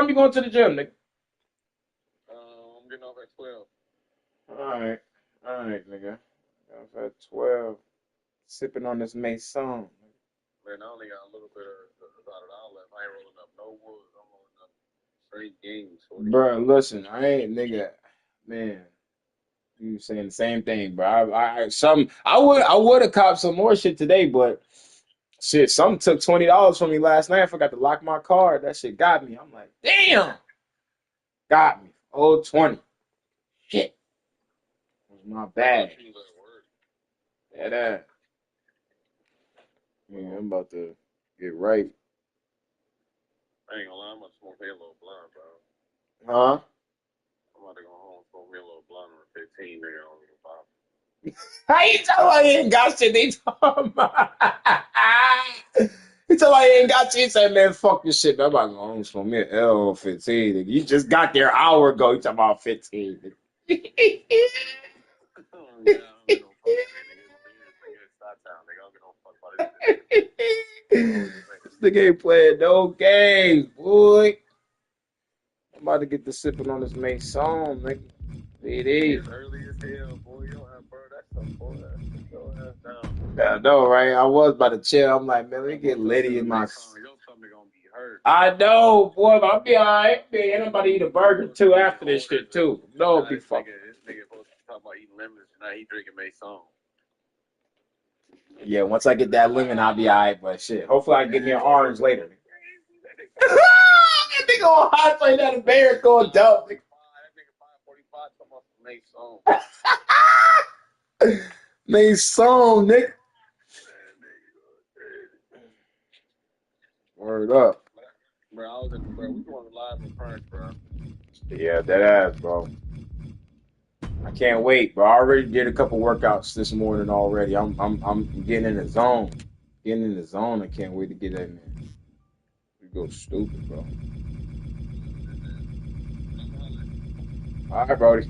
time you going to the gym, nigga? I'm getting off at 12. All right, nigga. I was at 12, sipping on this Mason. Man, I only got a little bit of $1 left. I ain't rolling up no wood. I'm rolling up straight games. Bro, listen, I ain't nigga, man. You saying the same thing, bro. I would have copped some more shit today, but shit, something took $20 from me last night. I forgot to lock my card. That shit got me. I'm like, damn, got me. Oh, 20. Shit, it was my bad. Yeah, that. Man, I'm about to get right. I ain't gonna lie, I'm gonna smoke me a little blunt, bro. Huh? I'm about to go home, smoke me a little blunt or 15, nigga. I don't give a fuck. How you tell I ain't got shit? They talking about. He tell I ain't got shit. He said, man, fuck this shit. Man, I'm about to go home, smoke me an L 15. Nigga. You just got there an hour ago. You talking about 15. Yeah, I don't get no fuck with that nigga. Nigga, it's Star Town, nigga. I don't get no fuck about this shit. This nigga ain't playing no games, boy. I'm about to get the sipping on this main song, nigga. It is. It's early as hell, boy. You don't have, bro. That's some boy. Sit your ass down. I know, right? I was about to chill. I'm like, man, let me get Liddy in my. Your stomach gonna be hurt. I know, boy, but I'll be all right. Man, ain't nobody eat a burger too after this shit too. No, Nah, be fuck. this nigga supposed to talk about eating lemons tonight. He drinking Mason. Yeah, once I get that lemon, I'll be all right. But shit, hopefully I get me an orange later. That nigga on hot plate that a bear going dumb. That nigga 545 talking about some Mason. Mason, nigga. Word up. Bro, I was in, bro, we going live with Prince, bro. Yeah, that ass, bro. I can't wait, bro. I already did a couple workouts this morning already. I'm getting in the zone. Getting in the zone. I can't wait to get in there. We go stupid, bro. All right, Brody.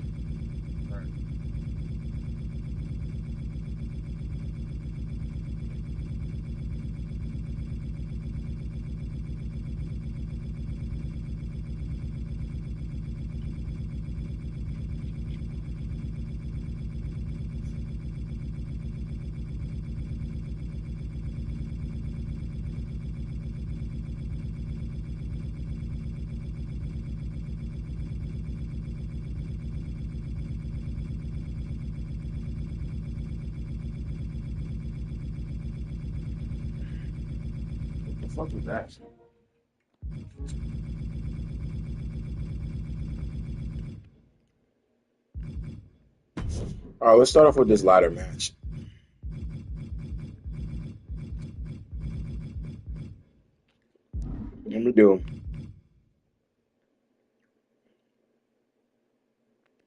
What the fuck was that? All right, let's start off with this ladder match. Let me do.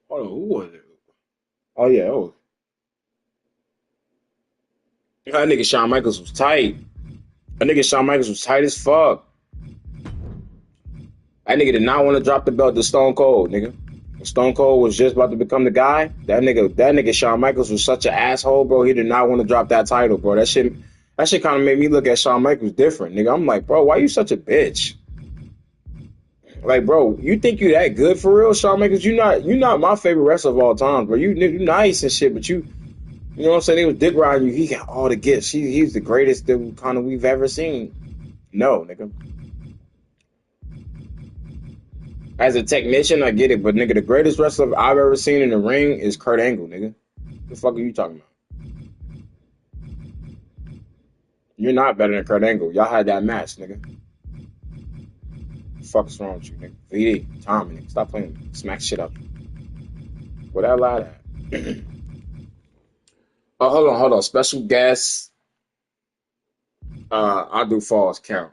Hold on, who was it? Oh yeah, that nigga Shawn Michaels was tight. That nigga Shawn Michaels was tight as fuck. That nigga did not want to drop the belt to Stone Cold, nigga. When Stone Cold was just about to become the guy. That nigga Shawn Michaels was such an asshole, bro. He did not want to drop that title, bro. That shit kind of made me look at Shawn Michaels different, nigga. I'm like, bro, why you such a bitch? Like, bro, you think you that good for real, Shawn Michaels? You not my favorite wrestler of all time, bro. You nice and shit, but you know what I'm saying? They was dick riding you. He got all the gifts. He's the greatest that kind of we've ever seen. No, nigga. As a technician, I get it, but nigga, the greatest wrestler I've ever seen in the ring is Kurt Angle, nigga. What the fuck are you talking about? You're not better than Kurt Angle. Y'all had that match, nigga. What the fuck's wrong with you, nigga? VD, Tommy, nigga. Stop playing. Smack shit up. Where that lad at? Oh, hold on. Special guest. I'll do falls count.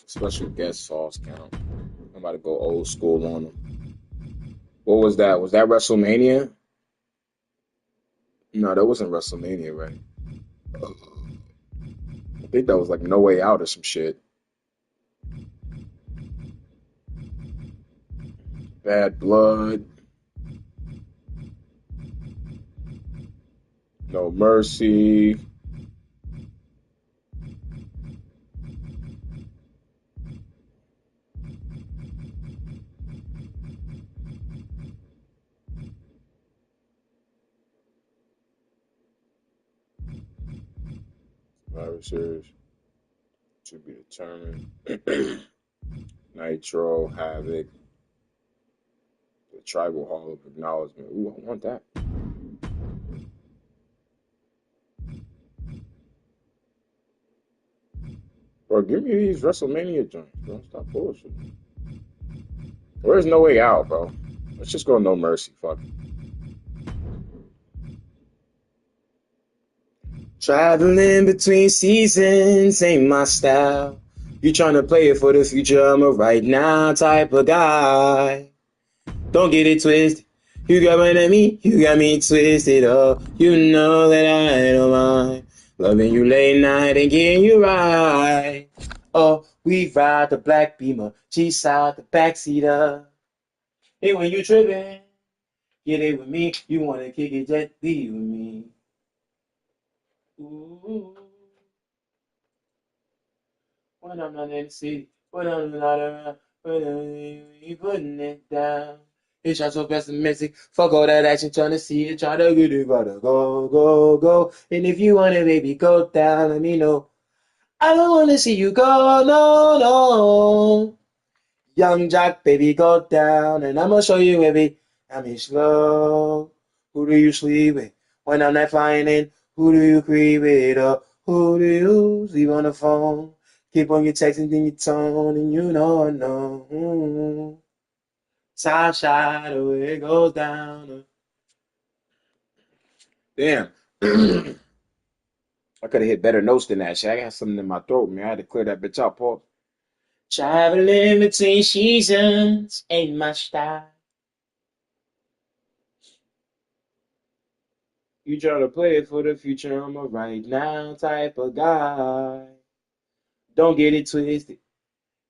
Special guest falls count. I'm about to go old school on them. What was that? Was that WrestleMania? No, that wasn't WrestleMania, right? I think that was like No Way Out or some shit. Bad Blood. No Mercy. Survivor Series to be determined. Nitro, Havoc, the Tribal Hall of Acknowledgement. Ooh, I want that. Bro, give me these WrestleMania joints, bro. Stop bullshit. Where's No Way Out, bro? Let's just go No Mercy. Fuck it. Traveling between seasons ain't my style. You tryna play it for the future, I'm a right now type of guy. Don't get it twisted. You got one of me, you got me twisted up. You know that I don't mind loving you late night and getting you right. Oh, we ride the black Beamer, G-side the backseat up. Hey, when you tripping, get it with me. You wanna kick it, just be with me. Ooh. When I'm not in the city, when I'm not around, when I'm putting it down. It's not so pessimistic. Fuck all that action, trying to see it, trying to get it, gotta go, go, go. And if you want it, baby, go down, let me know. I don't wanna see you go, no, no. Young Jack, baby, go down, and I'ma show you, baby. I mean, slow. Who do you sleep with when I'm not flying in? Who do you creep with? Or who do you leave on the phone? Keep on your texting, then your tone, and you know I know. Side shot, the way it goes down. Damn. I could have hit better notes than that shit. I got something in my throat, man. I had to clear that bitch out, Paul. Traveling between seasons ain't my style. You try to play it for the future, I'm a right now type of guy. Don't get it twisted.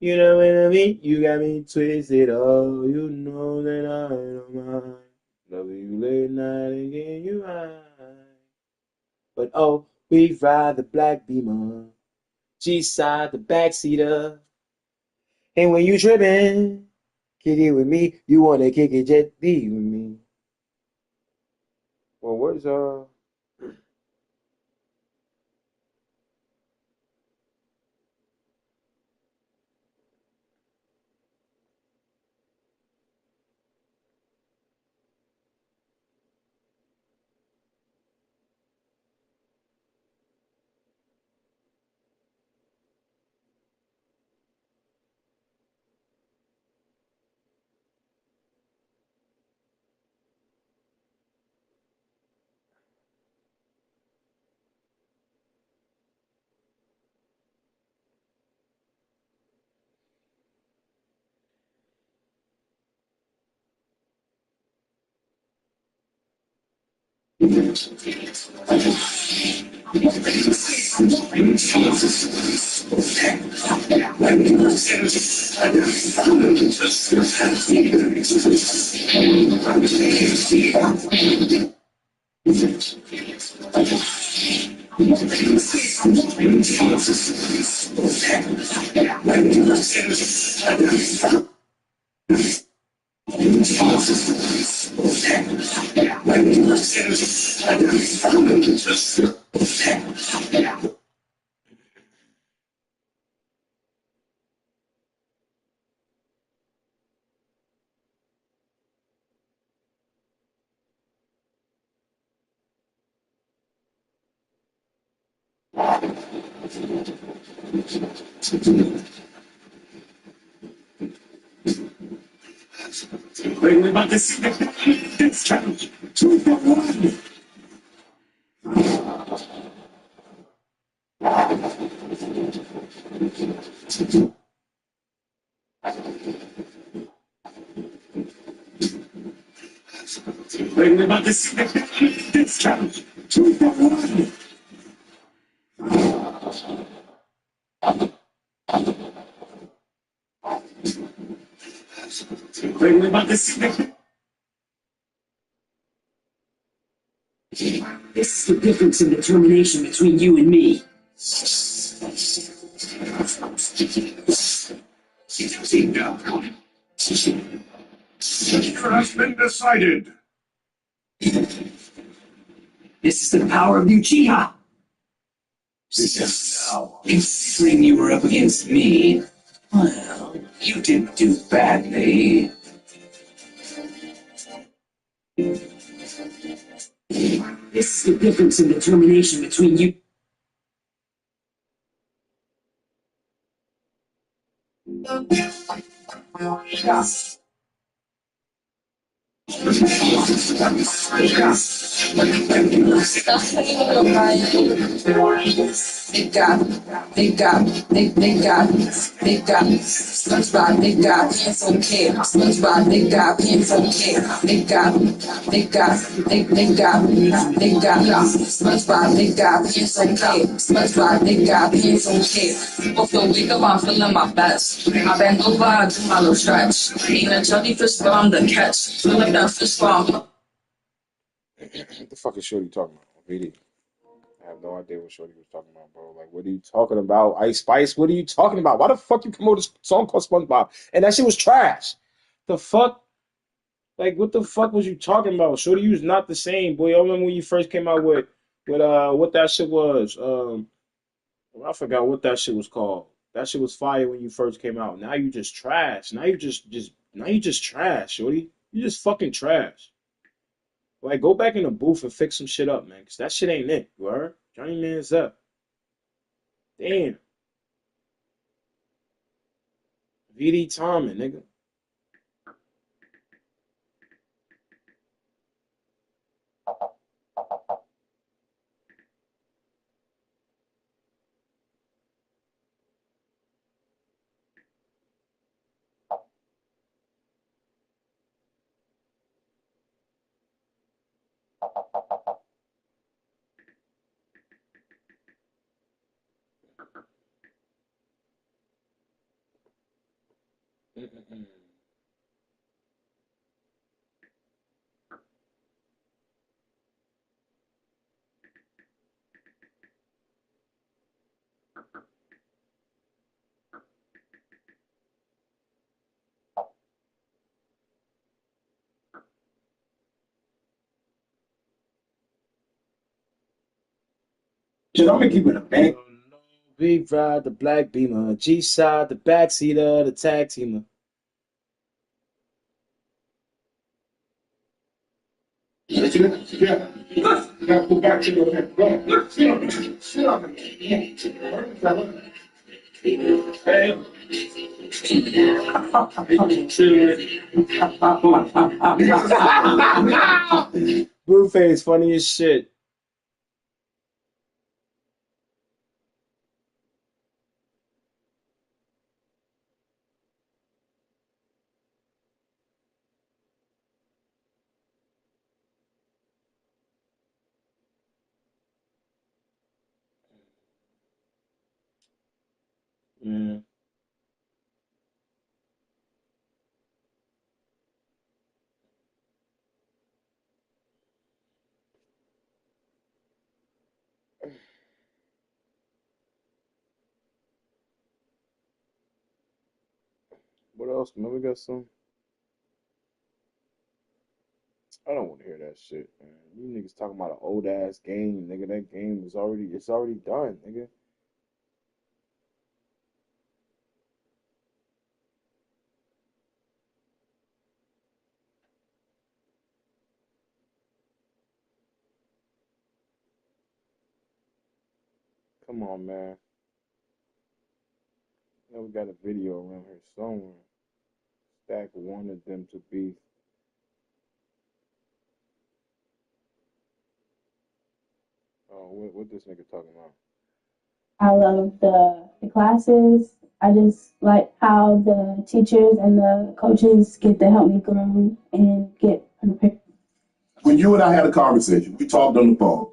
You know what I mean? You got me twisted. Oh, you know that I don't mind. Loving you late night and getting you high. But oh, we ride the black Beamer, G-side the backseater. And when you tripping, kick it with me. You wanna kick it, just be with me. Well, where's We're about to see the discount 2-for-1. We're about to see the discount 2-for-1. We're about to see the. This is the difference in determination between you and me. It has been decided. This is the power of Uchiha. So, considering you were up against me, well, you didn't do badly. This is the difference in determination between you. SpongeBob, they got pants on care. SpongeBob, they got pants on care. SpongeBob, they got pants on care. SpongeBob, they got pants on care. Before we wake up, I'm feeling my best. I bend over, I do my little stretch. Ain't a jellyfish, but I'm the catch. Feel like that fish bomb. What the fuck is Shorty talking about? VD. I have no idea what Shorty was talking about, bro. Like, what are you talking about? Ice Spice? What are you talking about? Why the fuck you come up with a song called SpongeBob? And that shit was trash. The fuck? Like, what the fuck was you talking about? Shorty, you was not the same, boy. I remember when you first came out with what that shit was. I forgot what that shit was called. That shit was fire when you first came out. Now you just trash. Now you just trash, Shorty. You just fucking trash. Like, go back in the booth and fix some shit up, man. Cause that shit ain't it, you heard? Johnny Man's up. Damn. VD Tommy, nigga. Mm-mm-mm. Shit, I'm gonna keep it a man. We ride the black beamer, G side, the backseat of the tag teamer. Yeah. Now go back to your head. Go. Sit on it. Hey. Blueface, funny as shit. Mm. What else, man? We got some. I don't want to hear that shit, man. You niggas talking about an old ass game, nigga. That game is it's already done, nigga. Come on, man. Now we got a video around here somewhere. Stack wanted them to be. Oh, what this nigga talking about? I love the classes. I just like how the teachers and the coaches get to help me grow and get prepared. When you and I had a conversation, we talked on the phone,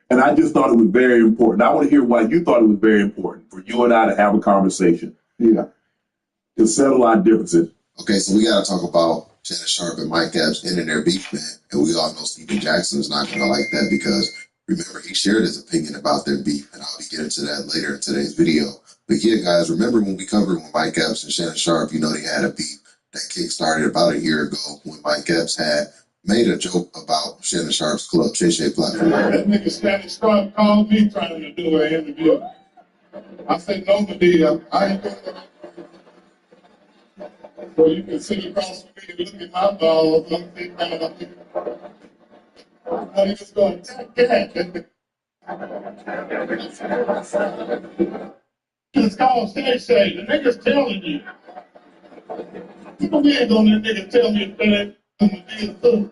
and I just thought it was very important. I want to hear why you thought it was very important for you and I to have a conversation. Yeah. To settle our differences. Okay, so we got to talk about Shannon Sharp and Mike Epps ending their beef, man. And we all know Stephen Jackson is not going to like that because, remember, he shared his opinion about their beef, and I'll be getting to that later in today's video. But yeah, guys, remember when we covered when Mike Epps and Shannon Sharp, they had a beef that kick-started about a year ago when Mike Epps had made a joke about Shannon Sharp's Club Shay Shay platform. That nigga Shannon Sharp called me trying to do an interview. I said, no, Medea, I ain't doing it. So you can sit across from me and look at my balls. I'm just going to take that. It's called Shay Shay. The nigga's telling you. People ain't gonna let niggas tell me that I'm a deal too.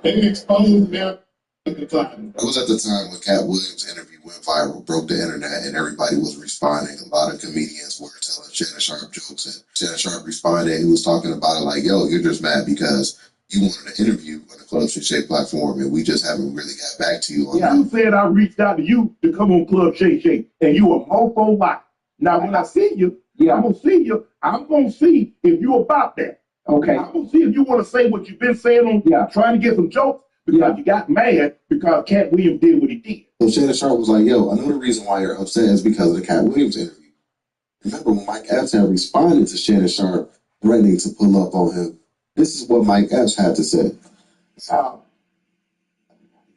They exposed them at the time. It was at the time when Cat Williams' interview went viral, broke the internet, and everybody was responding. A lot of comedians were telling Shannon Sharp jokes, and Shannon Sharp responded. He was talking about it like, yo, you're just mad because you wanted an interview on the Club Shay Shay platform, and we just haven't really got back to you on that. You said I reached out to you to come on Club Shay Shay, and you a mofo lot. Now, when I see you, I'm going to see you. I'm going to see if you about that. Okay. I'm going to see if you want to say what you've been saying on trying to get some jokes because you got mad because Cat Williams did what he did. So Shannon Sharp was like, yo, another reason why you're upset is because of the Cat Williams interview. Remember when Mike Epps had responded to Shannon Sharp threatening to pull up on him? This is what Mike Epps had to say. So,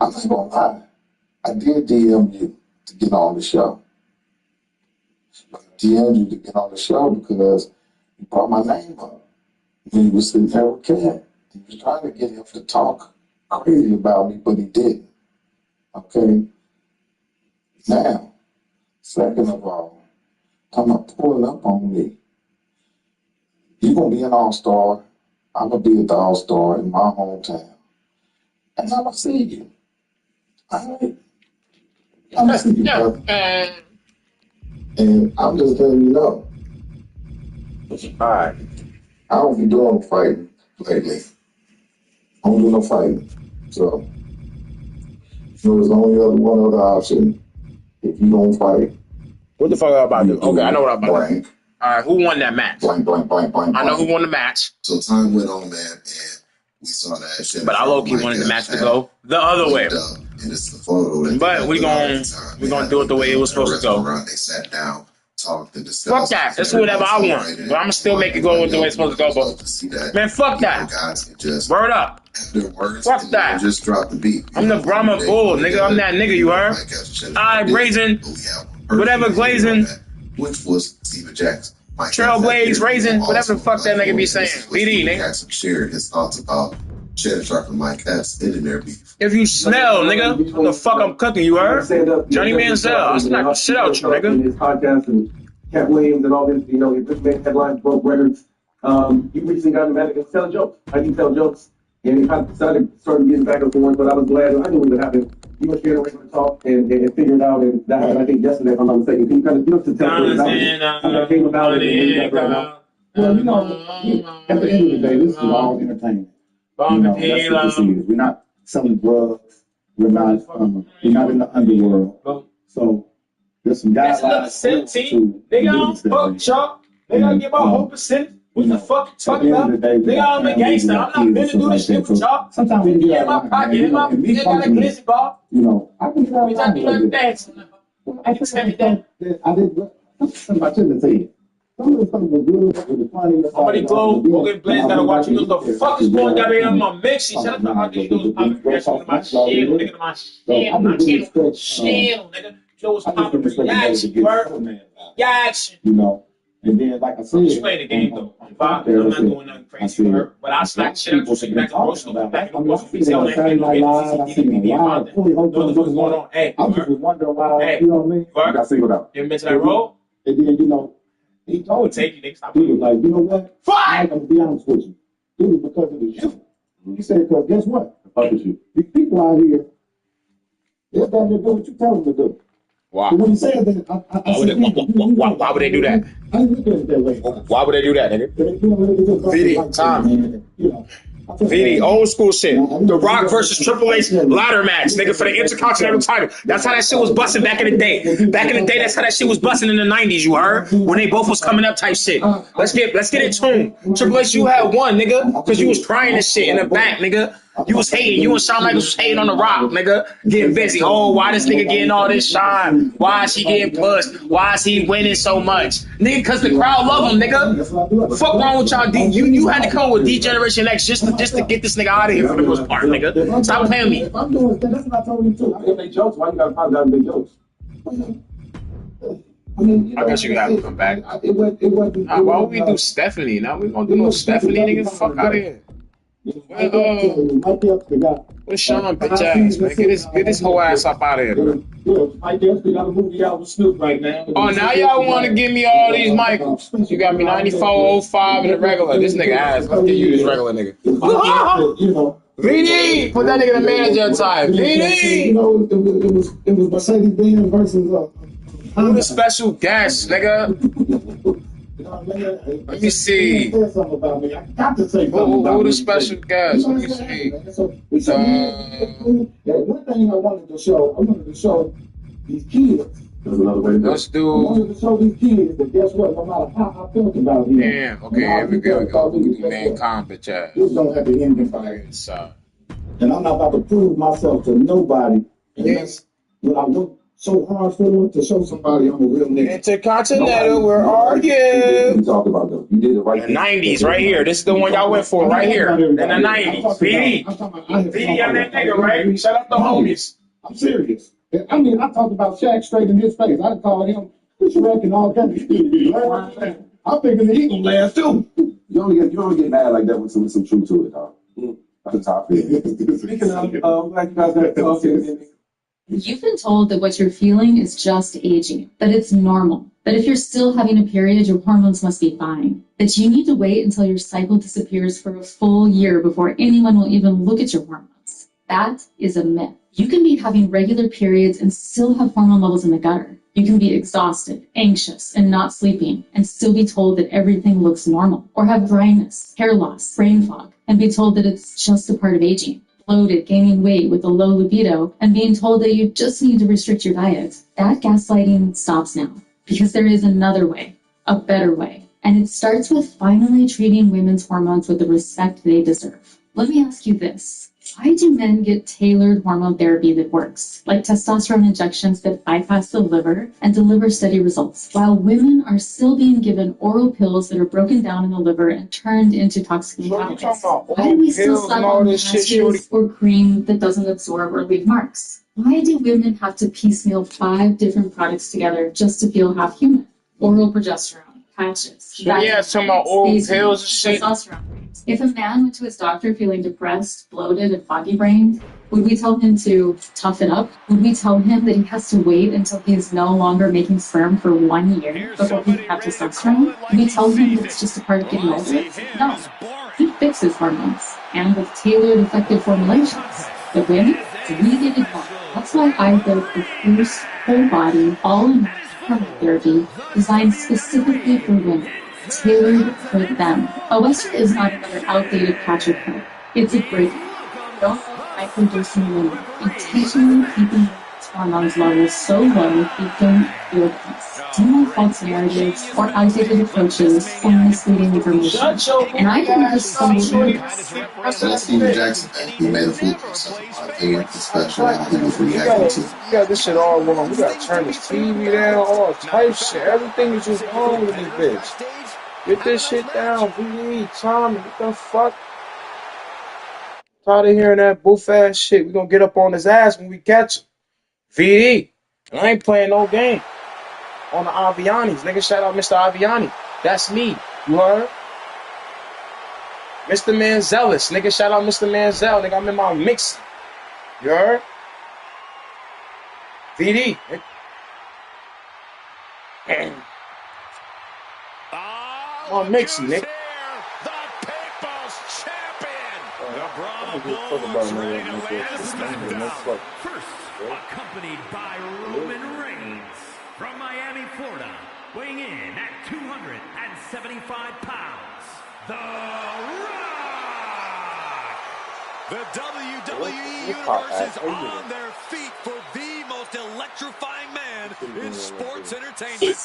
I'm not going to lie. I did DM you to get on the show. I DM'd you to get on the show because you brought my name up. When you were sitting there with Cat. He was trying to get him to talk crazy about me, but he didn't. Okay? Now, second of all, I'm not pulling up on me. You're going to be an all-star. I'm going to be at the all-star in my hometown. And I'm going to see you. All right? I'm going to see you, brother. And I'm just letting you know. All right. I don't be doing fighting lately. I don't do no fighting. So, there's only one other option. If you don't fight. What the fuck am I about to do? Okay, I know what I'm about to do. Blank. All right, who won that match? Blank, blank, blank, blank. I know who won the match. So time went on, man, and we saw that Shannon But I Sharp low-key and Mike wanted the match Epps to had go the other way. linked up, and it's the photo that But they we put out gon' at the time. we They gonna had do it the way it was in a supposed to go. restaurant. They sat down, talked, and discussed. Fuck that. That's whatever I want. But I'ma still make it go with the way it's supposed to go. But man, fuck that. Guys can just Word up. have their words Fuck and that. just drop the beat. I'm the Brahma Bull, nigga. I'm that nigga, you heard? I brazen, whatever glazing, which was Steven Jackson. Trailblaze, raisin, whatever the fuck that nigga be saying. BD, nigga. Jackson shared his thoughts about Shannon Sharp and Mike Epps in their beef. If you smell, nigga, what the fuck I'm cooking, you heard? Johnny Manziel, I'll smack the shit out you, nigga. His podcast and Cat Williams and all this, you know, he made headlines, broke records. You recently got invited to tell jokes. I can tell jokes. And it kind of started getting back and forth, but I was glad. I knew what would happen. You and Shannon were able to talk and figure it out, and that happened, I think, yesterday, if I'm not mistaken. Can you kind of give us the template how that came about and when you got right now? Well, you know, at the end of the day, this is all entertainment. You know, that's what this is. We're not selling drugs. We're not in the underworld. So there's some guys out there to They got fuck Chuck. They gotta give out whole percentage. What the fuck you talking about? They got me gangster. I'm not finna do this shit with y'all. Sometimes we can get in my pocket. In my pocket, got a glizzy ball. You know, I can get out. We just do like that. I can tell you that I did. Something I shouldn't have said. Some of the stuff was good. It was funny. Somebody close. Okay, Blaze gotta watch you. What the fuck is going down there in my mix? Shut up. I just those reaction to my shit, nigga. My shit. My shit, nigga. Those popping reaction, word. Reaction. You know. And then, like I said, you playing the game though. I'm not doing nothing crazy, but I smack shit out. You take back to the roast. Back in the roast, we tell that what's going on. Hey, I'm just wondering why. You know what I mean? I got singled out. You mentioned that role? And then, you know, he told take you, nigga. Stop. He was like, you know what? Fuck! I'm gonna be honest with you. It was because it was you. He said, because guess what? Fuck with you. These people out here, they're down there do what you tell them to do. Wow. When he said that, why would they do that? I didn't look at it that way. Why would they do that, nigga? VD, Tom. VD, old school shit. The Rock versus Triple H ladder match, nigga, for the Intercontinental title. That's how that shit was busting back in the day. Back in the day, that's how that shit was busting in the 90s, you heard? When they both was coming up type shit. Let's get in tune. Triple H, you had one, nigga, because you was crying and shit in the back, nigga. You was hating. You and Shawn Michaels was hating on The Rock, nigga. Getting busy. Oh, why this nigga getting all this shine? Why is he getting pushed? Why is he winning so much? Nigga, because the crowd love him, nigga. Fuck wrong with y'all. You had to come with D-Generation X just to get this nigga out of here for the most part, nigga. Stop playing me. If I'm doing that's what I told you too. If they jokes, why you gotta apologize if they jokes? I mean, I guess you gotta come back. It wasn't. Nah, why would we do Stephanie? Now we gonna do no Stephanie, nigga. Fuck out of here. Where's Sean, bitch ass, man? Get this whole ass up out of here, man. Mike Epps got a movie out with Snoop right now. Oh, now y'all want to give me all these Michaels. You got me 94, 05, and the regular. This nigga ass. Let's get you this regular nigga. VD! Put that nigga in the manager time. VD! You know, it was Mercedes-Benz versus Who the special guest, nigga? Let me see. Who the special guest? Let me see. One thing I wanted to show these kids. Let's do. I wanted to show these kids that guess what? No matter how I felt about him. Damn. Okay, here we go. We do Mankind, bitch ass. This don't have to end in fire. And I'm not about to prove myself to nobody. Yes. When I work so hard for it to show somebody I'm a real nigga. Intercontinental, where are you? You talked about them. You did it right. The 90s, right here. This is the one y'all went for, right here. In the 90s. VD. VD on that nigga, right? Shut up the homies. I'm serious. I mean, I talked about Shaq straight in his face. I called him Shrek and all kinds of shit. I'm thinking that he gonna last too. You only get mad like that with some truth to it, dog. That's the top. Speaking of, like you guys got talking. You've been told that what you're feeling is just aging, that it's normal, that if you're still having a period, your hormones must be fine, that you need to wait until your cycle disappears for a full year before anyone will even look at your hormones. That is a myth. You can be having regular periods and still have hormone levels in the gutter. You can be exhausted, anxious, and not sleeping, and still be told that everything looks normal, or have dryness, hair loss, brain fog, and be told that it's just a part of aging. Bloated, gaining weight with a low libido, and being told that you just need to restrict your diet. That gaslighting stops now, because there is another way, a better way. And it starts with finally treating women's hormones with the respect they deserve. Let me ask you this. Why do men get tailored hormone therapy that works, like testosterone injections that bypass the liver and deliver steady results, while women are still being given oral pills that are broken down in the liver and turned into toxic metabolites? Why do we still slap on patches or cream that doesn't absorb or leave marks? Why do women have to piecemeal 5 different products together just to feel half human? Oral progesterone, patches, yeah, some oral pills and shit. Testosterone. If a man went to his doctor feeling depressed, bloated, and foggy-brained, would we tell him to toughen up? Would we tell him that he has to wait until he is no longer making sperm for 1 year before he can have testosterone? Would we tell him that it's just a part of getting older? No. He fixes hormones, and with tailored, effective formulations. The women, we get it wrong. That's why I built the first whole-body, all-in-one hormone therapy designed specifically for women. Tailored for them. A Western is not another outdated patch of pill. It's a break. Don't microdosing women, intentionally keeping hormones levels so low they don't feel peace. Do not false narratives or outdated approaches or misleading information. And I didn't just say That Steven Jackson thing, he made a fool of himself, in my opinion, especially how he was reacting to. We got this shit all wrong. We gotta turn this TV down, all type shit. Everything is just wrong with this bitch. Get this shit down, VD, Tommy, what the fuck? Tired of hearing that boof ass shit. We gonna get up on his ass when we catch him. VD, and I ain't playing no game. On the Avianis, nigga, shout out Mr. Aviani. That's me, you heard? Mr. Manzelis, nigga, shout out Mr. Manzel, nigga, I'm in my mix. You heard? VD. I'm mixing, nigga. The People's Champion. The Brahma Bulls ready to land a smackdown. First, accompanied by Roman Reigns from Miami, Florida, weighing in at 275 pounds. The Rock. The WWE Universe is on their feet for the most most electrifying man in sports entertainment.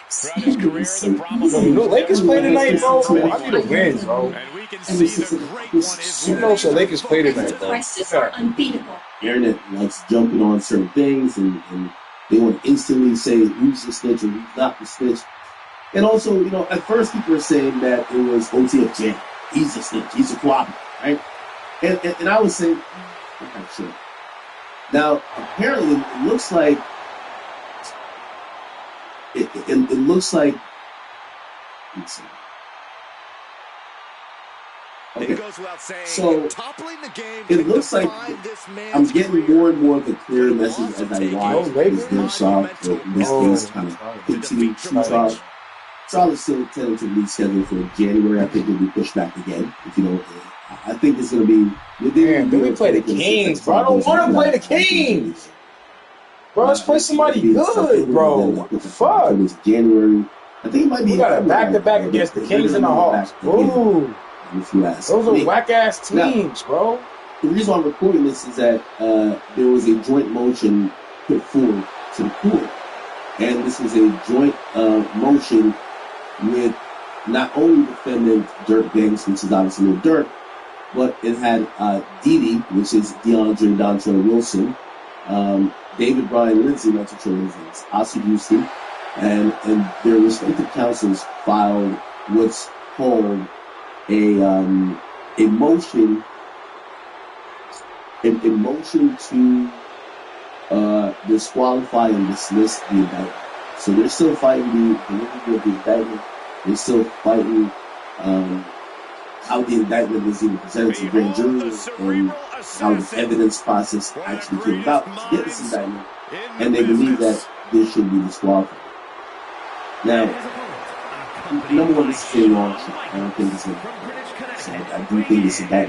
Throughout his career, the Brahma Yo, the Lakers play tonight, bro. I need a win, bro. and we can see the great one is You know, the Lakers play tonight, bro. Yeah. Unbeatable. Internet likes jumping on certain things, and they want to instantly say who's the snitch or who's not the snitch. And also, you know, at first people were saying that it was OTF Jam. He's a snitch. He's a cooperative, right? And I was saying, what kind of shit? Now, apparently, it looks like it looks like. Let's see. Okay. So it looks like I'm getting more and more of a clear message as I watch this game shot. This game's kind of continuing to trial. Trial is still tentatively scheduled for January. I think it'll be pushed back again. If you know, I think it's going to be. Damn, then we play the Kings, bro. I don't want to play the Kings. Bro, let's play somebody good, bro. What the fuck? It's January. I think it might be. We got a back-to-back against the Kings and the Hawks. Ooh. If you ask those me. are whack-ass teams, bro. The reason why I'm recording this is that there was a joint motion put forward to the court. And this was a joint motion with not only defendant Dirk Banks, which is obviously Lil Durk, but it had Didi, which is DeAndre Dontre Wilson, David Bryan Lindsay, not to show his names, Ossie Houston, and their respective counsels filed what's called a motion to disqualify and dismiss the indictment. So they're still fighting the validity of the indictment. They're still fighting how the indictment was even presented to the grand jury and how the evidence process actually came about to get this indictment. And they believe that this should be disqualified. Now, number one, this is a long shot. I don't think it's a I do think it's a bad.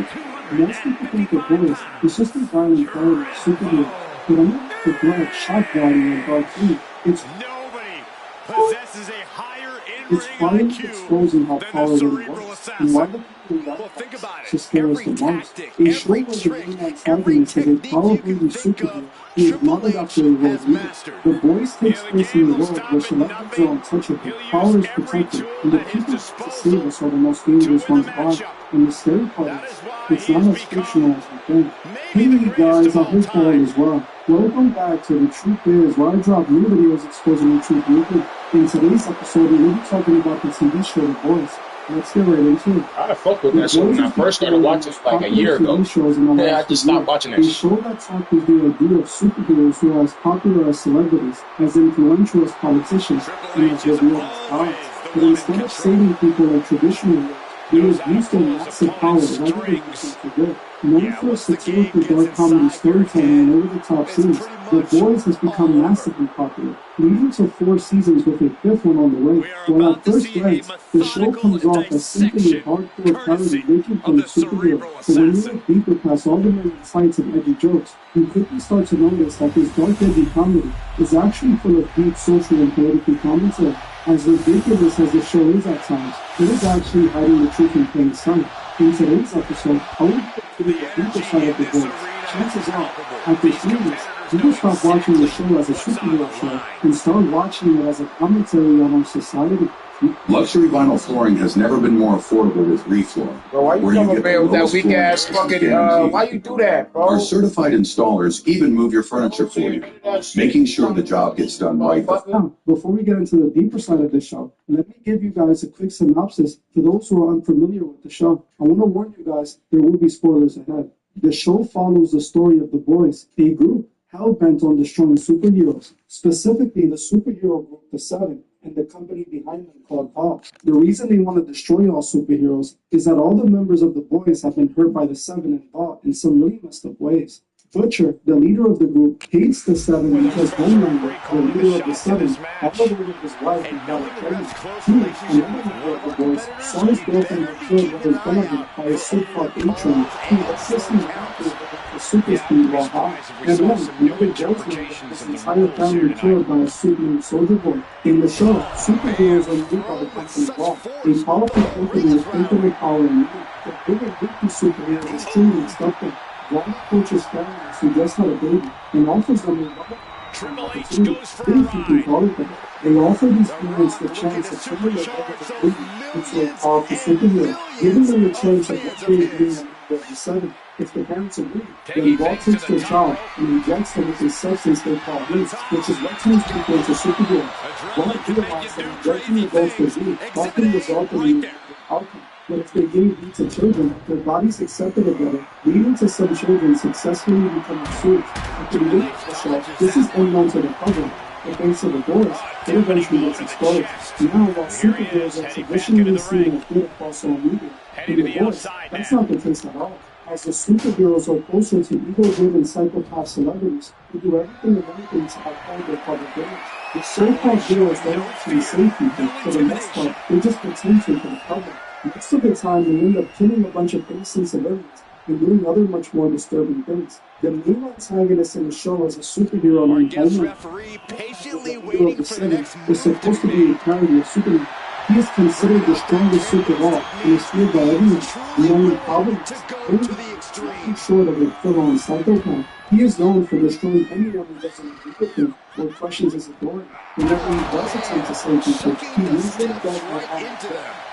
Most people think the boys, it's just a violent crowd, superhero. But I'm not the black shot value in Dark 3. It's nobody possesses a higher it's finally exposing how powerful it was. And why the people that to scare us the most. A show where the main antagonist is a power-hungry superhero who is modeled after a world leader. The boys takes place in a world where celebrities are untouchable, power is protected, and the people to save us are the most dangerous ones alive. And the scary part is, it's not as fictional as we think. Hey you guys, I hope all is well. Welcome back to The Truth Is, where I drop new videos exposing the truth naked. In today's episode, we'll be talking about the TV show The Boys. Let's get right into it. I fucked with that show when I first started watching it like a year ago. Yeah, I just stopped watching that shit. A show that tackles the idea of superheroes who are as popular as celebrities, as influential as politicians, and as revealed as gods. But instead of saving people like traditional ways, they use used their massive power rather than using for good. Known for satirical dark comedy storytelling and over-the-top scenes, The Boys has become massively popular, leading to 4 seasons with a 5th one on the way. While at first glance, the show comes off as simply a hardcore parody making fun of superheroes, but when you look deeper past all the many sites and edgy jokes, you quickly start to notice that this dark edgy comedy is actually full of deep social and political commentary. As ridiculous as the show is at times, it is actually hiding the truth in plain sight. In today's episode, I will get to the deeper side of The Boys. Chances are, after seeing this, you will stop watching the show as a superhero show and start watching it as a commentary on our society. Luxury vinyl flooring has never been more affordable with Refloor. Bro, why you come up there with that weak ass fucking, why you do that, bro? Our certified installers even move your furniture for you, making sure the job gets done right. Now, before we get into the deeper side of the show, let me give you guys a quick synopsis for those who are unfamiliar with the show. I want to warn you guys, there will be spoilers ahead. The show follows the story of The Boys, a group hell-bent on destroying superheroes, specifically the superhero group, The Seven, and the company behind them called Bob. The reason they want to destroy all superheroes is that all the members of The Boys have been hurt by The Seven and Bob in some really messed up ways. Butcher, the leader of the group, hates The Seven because Homelander, the leader of The Seven, got away with his wife and got her pregnant. He, another member of The Boys, saw his girlfriend get killed with his gun by a so-called A-train. He assists him after the super speed while high. And then, another Joe's member, his entire family killed by a suit named Soldier Boy. In the show, superheroes are moved by the company Law, a powerful company with infinite power and money. The bigger victim superhero is truly instructive. One coaches families who just had a baby and offers them a opportunity. If you can call it that. They offer these parents the chance to turn their legacy into a powerful superhero, giving them the choice of what they agree on number 7. If the parents agree, then God takes their child and injects them with a substance they call beats, which is what turns people into superheroes. God realized that injecting adults with beats often resulted in a outcome. But if they gave beats to children, their bodies accepted it better, leading to some children successfully becoming soups. At the beginning of the show, this is unknown to the public, but thanks to the boys, it eventually gets exposed. Now, while superheroes are traditionally seen as good across all media, in the boys, that's not the case at all. As the superheroes are closer to ego-driven psychopath celebrities who do everything and anything to uphold their public image. The so-called heroes don't actually save people. For the most part, they just pretend to for the public. Most of the time, they end up killing a bunch of innocent civilians and doing other much more disturbing things. The main antagonist in the show is a superhero named Homeland. Hero of the Seven is supposed to be a parody of Superman. He is considered the strongest suit of all and is feared by everyone. The only problem is, nothing short of a full-on psychopath. He is known for destroying anyone who doesn't agree with him or questions his authority. Whenever he does attempt to save people, he usually does not act.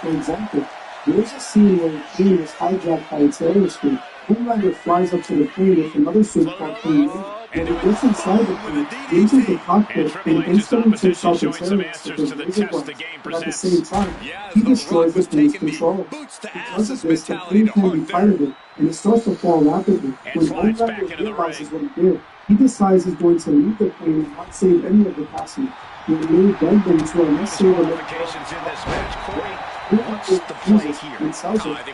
For example, there's a scene where a plane is hijacked by a terrorist group. Homelander flies up to the plane with another suit called Plane A. When he gets inside the plane, he enters the cockpit and instantly takes out the terrorists with his laser blast. But at the same time, he destroys the plane's controls. Because of this, the plane can be piloted and it starts to fall rapidly. When Homelander realizes what he did, he decides he's going to leave the plane and not save any of the passengers. When they beg them to at least save a little What's the play here?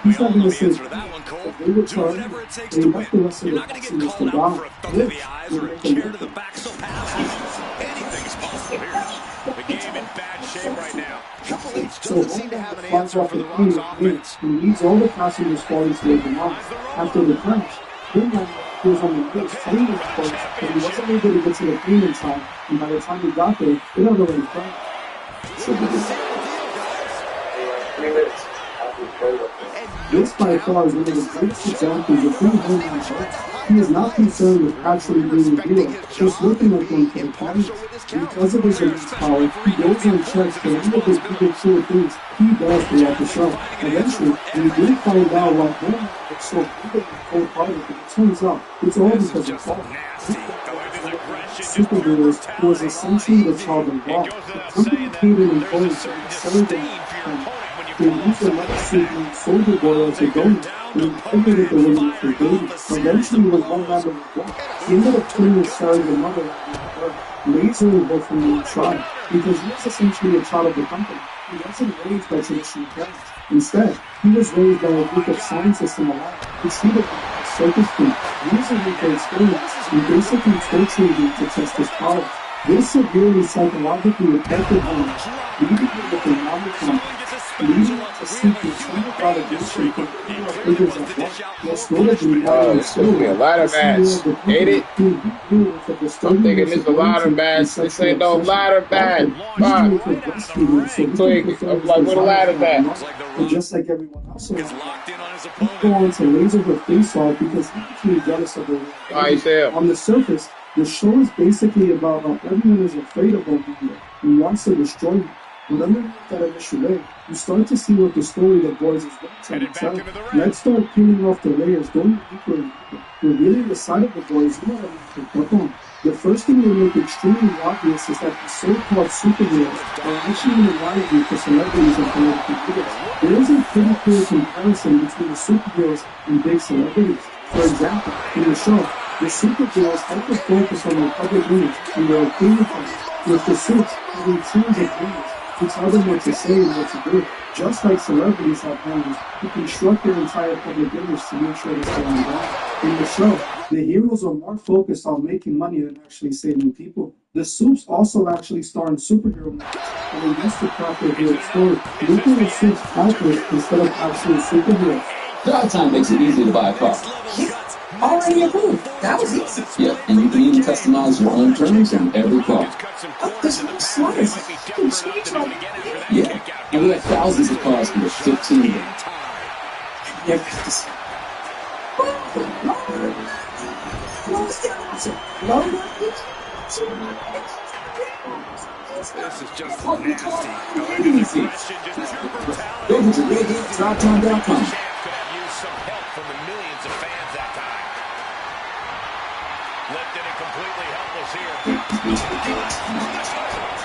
He's not going to say if they return, they left the rest of the passengers to die. Care to the back so anything's possible here. The game in bad shape right now. So Homelander flies off the plane and leaves all the passengers falling to their demise. After the crash, Homelander goes on the news telling the reporters that he wasn't able to get to the plane in time, and by the time he got there, it had already crashed. This by far is one of the greatest examples of who Homelander is. He is not concerned with actually being a hero, just looking at them for the comments. Because of his immense power, he goes on checks for any of the people cool things he does throughout the show. Eventually, we do find out why Homelander is so big and cold-hearted, but it turns out it's all because of Paul. Superheroes was essentially the child of God. The company paid an employee to sell them. They used another suit named Soldier Boy as a donor and impregnated the woman with her baby. Eventually, when Homelander was born, he ended up killing and selling the mother and lasering her from the inside because he was essentially a child of the company. He wasn't raised by traditional parents. Instead, he was raised by a group of scientists in a lab who treated him like a circus freak, using him for experiments and basically torturing him to test his powers. This severely psychologically affected him, leaving him with a knowledge complex, leading him to seek continued validation from figures at work. Most notably, excuse me, a ladder match. Hate it? I'm thinking it's a ladder match. This ain't no ladder match. Quick, I'm like, what a ladder match? But just like everyone else around him, he go on to laser her face off because he became jealous of her. On the surface, the show is basically about how everyone is afraid of Homelander and wants to destroy him. But underneath that initial layer, you start to see what the story the boys is going to tell. Let's start peeling off the layers, going deeper and deeper, revealing the side of the boys you don't have to pick up on. The first thing they make extremely obvious is that the so-called superheroes are actually in a rivalry for celebrities and political figures. There is a pretty clear comparison between the superheroes and big celebrities. For example, in the show, the superheroes have to focus on their public image and their opinion with the suits having teams of leaders who tell them what to say and what to do, just like celebrities have handlers who construct their entire public image to make sure they stay on ground. In the show, the heroes are more focused on making money than actually saving people. The Supes also actually star in superhero movies, and they used to craft their hero story, making the Supes actors instead of actual superheroes. Drive time makes it easy to buy a car. Already approved. That was easy. Yeah, and you can even customize your own terms on every car. Oh, this is smartest. You can change my... Yeah, and we have thousands of cars for just $15. Yeah, this... This is just nasty. Easy. Go to legooooo.com. Could have used some help from the millions of fans that time. Lifted and completely helpless here.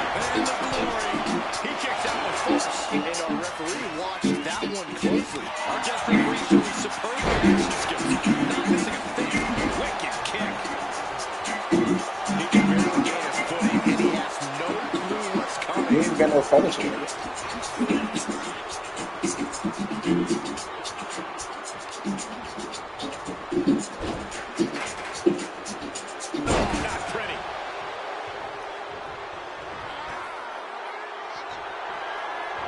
And the glory. He kicks out with force. And our referee watched that one closely. Our just referee showing superb action skills. Not missing a thing. Wicked kick. He can barely gain his footing, and he has no clue what's coming. He ain't got no finishing. Not pretty.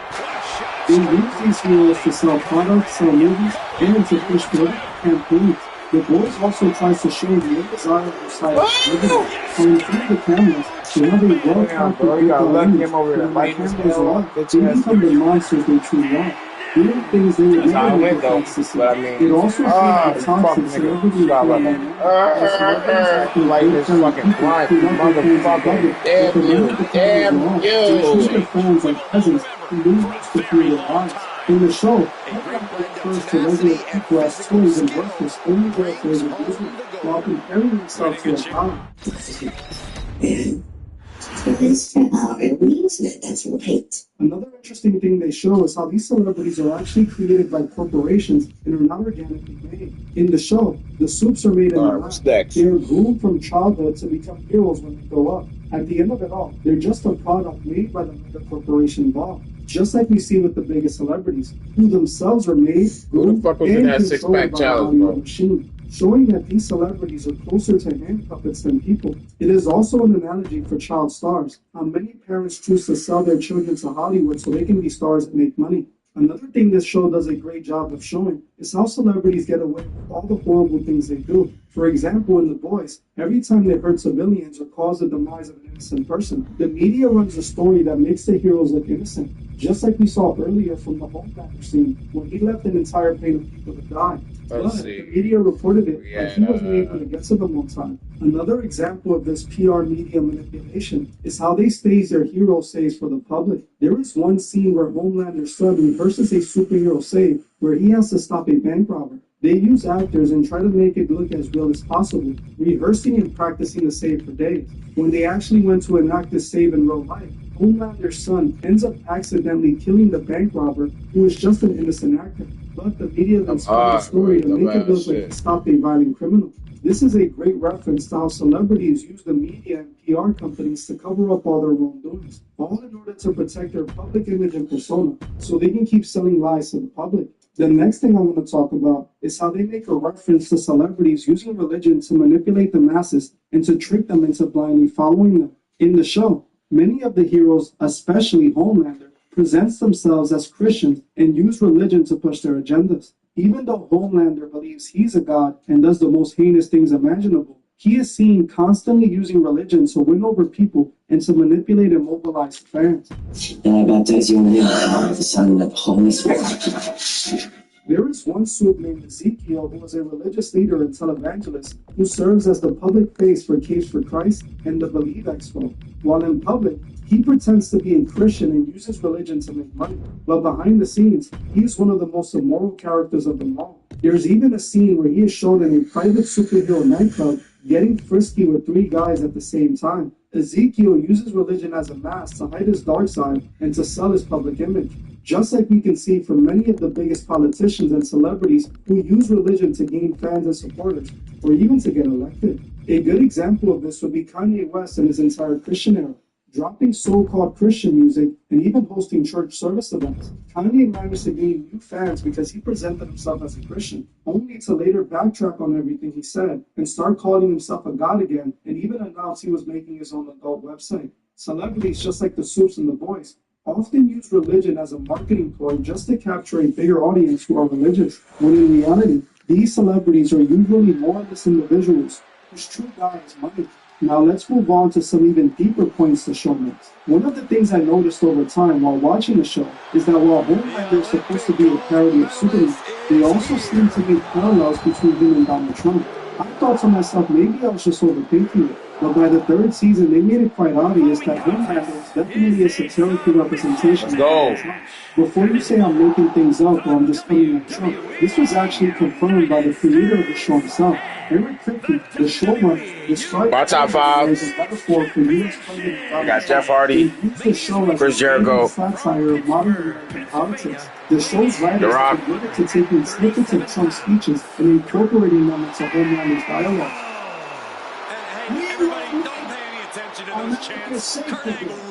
What a shot. They use these heroes to sell products, sell movies, and to push political campaigns. The boys also tries to show the undesirable side of celebrity. So in front of the cameras, they have a well-calculated image, but when the cameras are off, they become the monsters they truly are. Doing things they would never make a chance to see. It also shows the toxic celebrity environment. As celebrities acting like this fucking blind motherfucker. Damn you. They treat their fans like peasants who lose to fear their lives. In the show, everyone refers to regular people as toys and worthless only their affairs of business, while comparing themselves to a god. Another interesting thing they show is how these celebrities are actually created by corporations and are not organically made. In the show, the soups are made in the lab. They are groomed from childhood to become heroes when they grow up. At the end of it all, they're just a product made by the mega corporation involved. Just like we see with the biggest celebrities, who themselves are made, groomed, and controlled by a Hollywood machine. Showing that these celebrities are closer to hand puppets than people. It is also an analogy for child stars, how many parents choose to sell their children to Hollywood so they can be stars and make money. Another thing this show does a great job of showing is how celebrities get away with all the horrible things they do. For example, in The Boys, every time they hurt civilians or cause the demise of an innocent person, the media runs a story that makes the heroes look innocent. Just like we saw earlier from the Homelander scene, when he left an entire plane of people to die. But the media reported it like he wasn't able to get to them on time. Another example of this PR media manipulation is how they stage their hero saves for the public. There is one scene where Homelander's son rehearses a superhero save where he has to stop a bank robber. They use actors and try to make it look as real as possible, rehearsing and practicing the save for days. When they actually went to enact this save in real life, Homelander's son ends up accidentally killing the bank robber, who is just an innocent actor. But the media then spun the story to make it look like he stopped a violent criminal. This is a great reference to how celebrities use the media and PR companies to cover up all their wrongdoings, all in order to protect their public image and persona, so they can keep selling lies to the public. The next thing I want to talk about is how they make a reference to celebrities using religion to manipulate the masses and to trick them into blindly following them. In the show, many of the heroes, especially Homelander, presents themselves as Christians and use religion to push their agendas. Even though Homelander believes he's a god and does the most heinous things imaginable, he is seen constantly using religion to win over people and to manipulate and mobilize fans. I baptize you in the name of the Father, the Son, and of the Holy Spirit. There is one soup named Ezekiel who is a religious leader and televangelist who serves as the public face for Capes for Christ and the Believe Expo. While in public, he pretends to be a Christian and uses religion to make money. But behind the scenes, he is one of the most immoral characters of them all. There's even a scene where he is shown in a private superhero nightclub getting frisky with 3 guys at the same time. Ezekiel uses religion as a mask to hide his dark side and to sell his public image. Just like we can see from many of the biggest politicians and celebrities who use religion to gain fans and supporters, or even to get elected. A good example of this would be Kanye West and his entire Christian era, dropping so-called Christian music and even hosting church service events. Kanye managed to gain new fans because he presented himself as a Christian, only to later backtrack on everything he said and start calling himself a god again, and even announce he was making his own adult website. Celebrities, just like the Soups and the Boys, often use religion as a marketing ploy just to capture a bigger audience who are religious, when in reality, these celebrities are usually moralist individuals whose true god is money. Now let's move on to some even deeper points the show makes. One of the things I noticed over time while watching the show is that while Homelander is supposed to be a parody of Superman, they also seem to make parallels between him and Donald Trump. I thought to myself, maybe I was just overthinking it. But by the third season, they made it quite obvious that Homelander is definitely a satirical representation. Let's go. Before you say I'm making things up or I'm just putting it Trump, this was actually confirmed by the creator of the show himself. Eric Kripke, the showrunner, described My top five. as a metaphor for U.S. President I got Jeff Hardy, He used the show as Chris Jericho, a satire of modern American politics. The show's writers The Rock. are committed to taking snippets of Trump's speeches and incorporating them into Homelander's dialogue.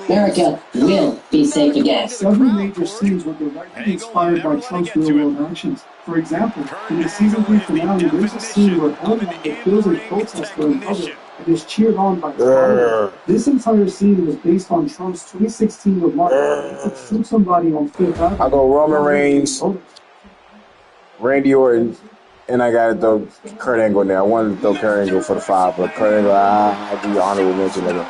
America will be safe again. Several major scenes were directly inspired by Trump's real-world actions. For example, in the season 3 finale, there's a scene where Homelander fills a protester in public and is cheered on by his followers. This entire scene was based on Trump's 2016 remark to shoot somebody on Fifth Avenue. I go Roman Reigns, Randy Orton, and I got to throw Kurt Angle in there. I wanted to throw Kurt Angle for the 5, but Kurt Angle, I'll do the honorable mention of it.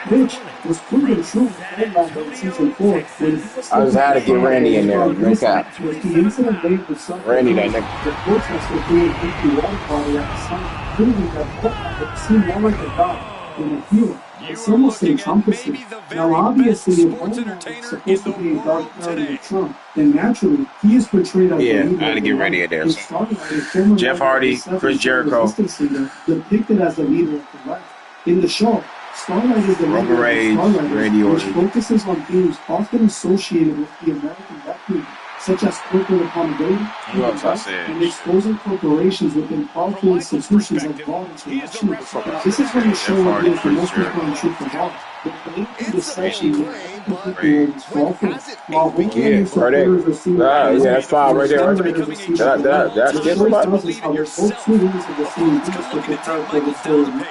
Which was proven true with Homelander in season 4. When I just had to get Randy in there, no cap. The incident made with some Randy, that nigga. the protester threw an empty water bottle at the sun, proving that Homelander seemed more like a god than a hero. Some will say Trump is here. Now, obviously, if Homelander is supposed to be a dark parody of Trump, then naturally, he is portrayed as Yeah, the leader I had to of get the Randy right. in there. His starlight, former Jeff member Hardy, of the Chris Jericho. resistance leader, depicted as the leader of the right. In the show, Starlight is the Roman leader Reigns, of the Starlighters, Randy which Orton. focuses on themes often associated with the American left movement, such as corporate accountability, Who else I said? and exposing corporations within powerful institutions like law and international. Now, this is when the show reveals the most important truth of all. The political deception that people fall for, while Homelander supporters are seen as that's 5 right there. Starlighters are seen as Did I skip somebody? tells us how both two wings of the same beast with the character of the story.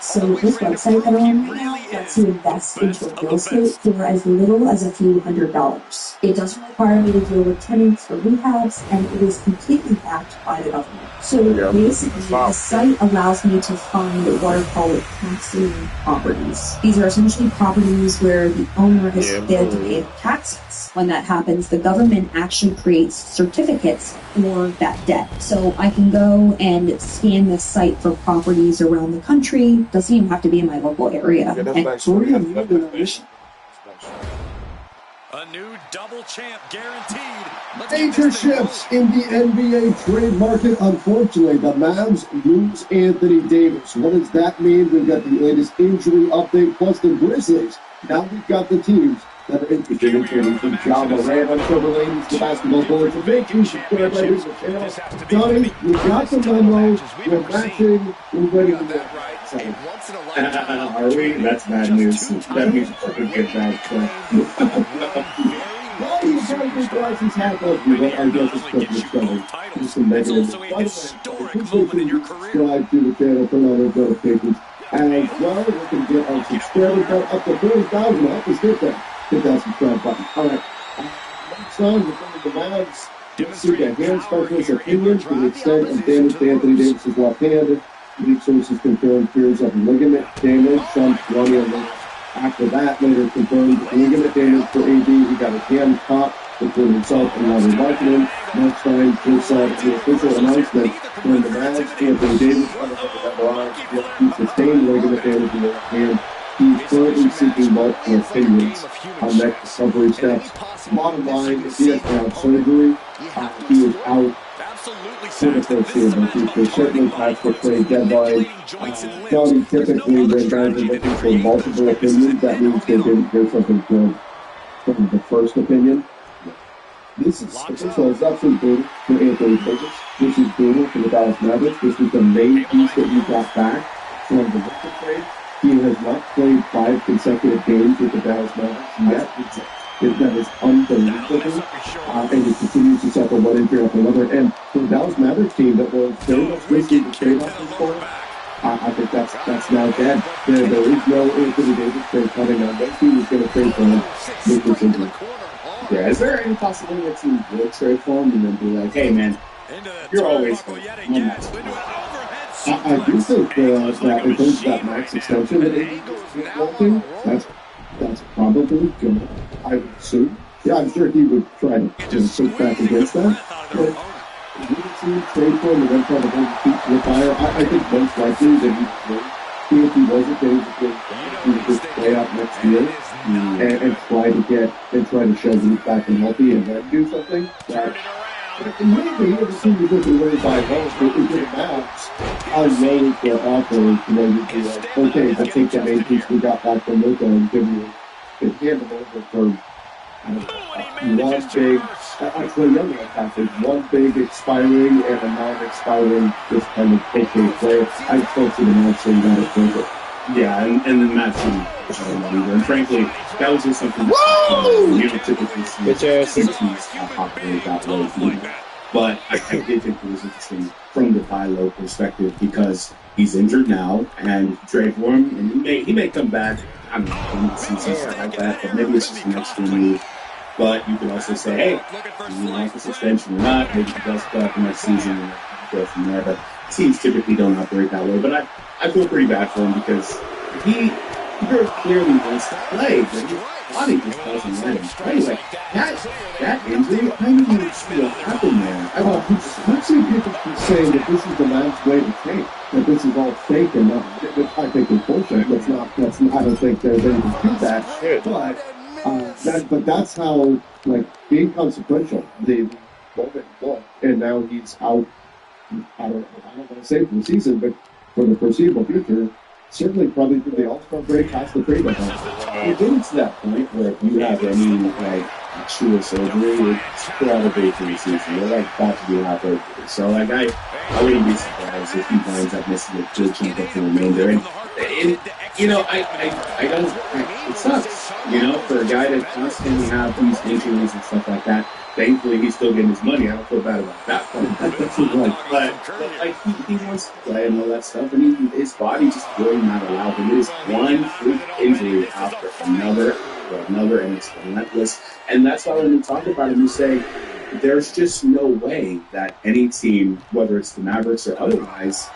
So this website that I'm on right now lets you invest into real estate for as little as a few $100s. It doesn't require me to deal with tenants or rehabs, and it is completely backed by the government. So basically, the site allows me to find what are called tax-lien properties. These are essentially properties where the owner has failed to pay taxes. When that happens, the government actually creates certificates for that debt. So I can go and scan this site for properties around the country. Doesn't even have to be in my local area. A new double champ guaranteed. Major shifts in the NBA trade market. Unfortunately, the Mavs lose Anthony Davis. What does that mean? We've got the latest injury update, plus the Grizzlies. Now we've got the teams that are interested in trading for Ja Morant. I'm Trevor Lane, the basketball board. So make sure you subscribe right here to the channel. Johnny, we got the memo. We're matching. We're ready to go. Are we? That's bad news. That means we're going to get back. Why do you guys think Bryce's half of you? I guess it's because you're struggling. Just some negative. By the way, subscribe to the channel, turn on those notifications. As well, we can get our subscriber count up to 30,000. Help us get there. Hit that subscribe button. All right. Next on, we're going to the Mavs. Seek a hand specialist opinion to the extent of damage to Anthony Davis' left hand. League sources confirmed fears of ligament damage. Some running on this. After that, later confirmed ligament damage for AD. He got his hand caught between himself and Larry Marketing. Next time, just saw the official announcement when the Mavs, Anthony Davis, he sustained ligament damage in his hand. He's currently seeking multiple opinions on next recovery steps. Bottom line, if he has to have surgery, he is out for the foreseeable future. Certainly past the trade deadline. Johnny, typically, when guys are looking for multiple opinions, that means they didn't hear something good from the first opinion. This is absolutely brutal for Anthony Davis. This is brutal for the Dallas Mavericks. This is the main piece that he got back from the Victor trade. He has not played 5 consecutive games with the Dallas Mavericks yet. That is unbelievable. And he continues to suffer one injury after another. And for the Dallas Mavericks team that was very much risking the trade options for him, I think that's now dead. There is no Anthony Davis trade coming on. That team is going to trade for him with this injury. Yeah, is there any possibility that team would trade for him and then be like, hey man, you're always good. I do think that in terms of that max extension that he's working, that's probably going to, I would assume. Yeah, I'm sure he would try to push back against that. But would the team trade for him and then try to hold the feet to the fire? I think most likely that he would. if he wasn't getting the big, he would just play out next year and try to show that he's back and healthy and then do something. But in my opinion, the team is looking to win by home. It didn't matter how low is their offer. You'd be like, okay, we'll take that 8 piece we got back from Luka and give you a hand them over for one big, actually, young package, one big expiring and a non-expiring, just kind of okay player. I just don't see the match saying that it's worth it. Yeah, and the match either. And frankly, that was just something you don't typically see operate that way. But I did think it was interesting from the buy low perspective because he's injured now and trade for him, and he may come back. I don't know, in the season, stuff like that, but maybe it's just an extra move. But you could also say, hey, do you want the suspension or not? Maybe he does play out the next season and go from there. But teams typically don't operate that way. But I feel pretty bad for him because he very clearly wants to play, but his body just doesn't let him play. Like that injury, I don't even see what happened there. I've seen people saying that this is the man's way to take, that this is all fake and not. I think it's bullshit. I don't think there's anything to that. But that's how, like, inconsequential the moment was, and now he's out. I don't want to say for the season, but for the foreseeable future. Certainly, probably through the All-Star break, past the trade deadline. You're getting to that point where if you have any, like, actual surgery, it's probably for the season. You're, like, about to do halfway through. So, like, I wouldn't be surprised if he winds up missing a good chunk of the remainder. And you know, I don't, it sucks, you know, for a guy to constantly have these injuries and stuff like that. Thankfully, he's still getting his money. I don't feel bad about that part. But like, he wants to play and all that stuff, and his body just will not allow him. It is one freak injury after another, and it's relentless. And that's why when we talk about him, we say there's just no way that any team, whether it's the Mavericks or otherwise,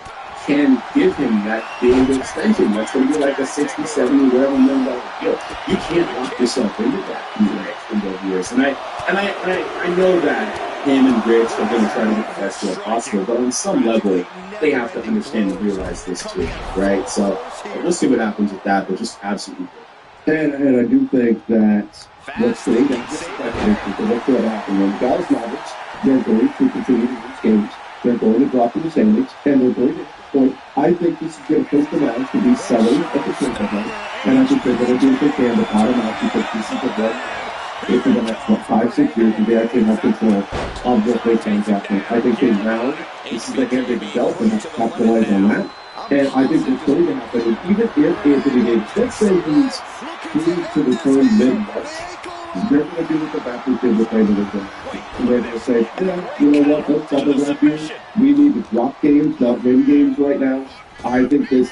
can give him that big extension. That's going to be like a 60, 70, whatever $1 million deal. You can't lock yourself into that in the next number of years. And I know that him and Rich are going to try to get the best deal possible, but on some level, they have to understand and realize this too, right? So we'll see what happens with that, but just absolutely. And I do think that what's going to happen when the Dallas Mavericks, they're going to continue to lose games. They're going to drop in the standings, and they're going to point. I think this is going to push the Mavs to be selling at the trade deadline, and I think they're going to do what they can to bottom out because this is the one. If in the next 5-6 years, they actually have control of what they can happen. I think they now, this is the hand they dealt and have to capitalize on that. And I think what's going to happen is even if Anthony Davis, let's say he's free to return mid-March, they're going to do what the Raptors did with Raymond Wilson. And they're going to say, yeah, you know what, let's double that here. We need to drop games, not win games right now. I think this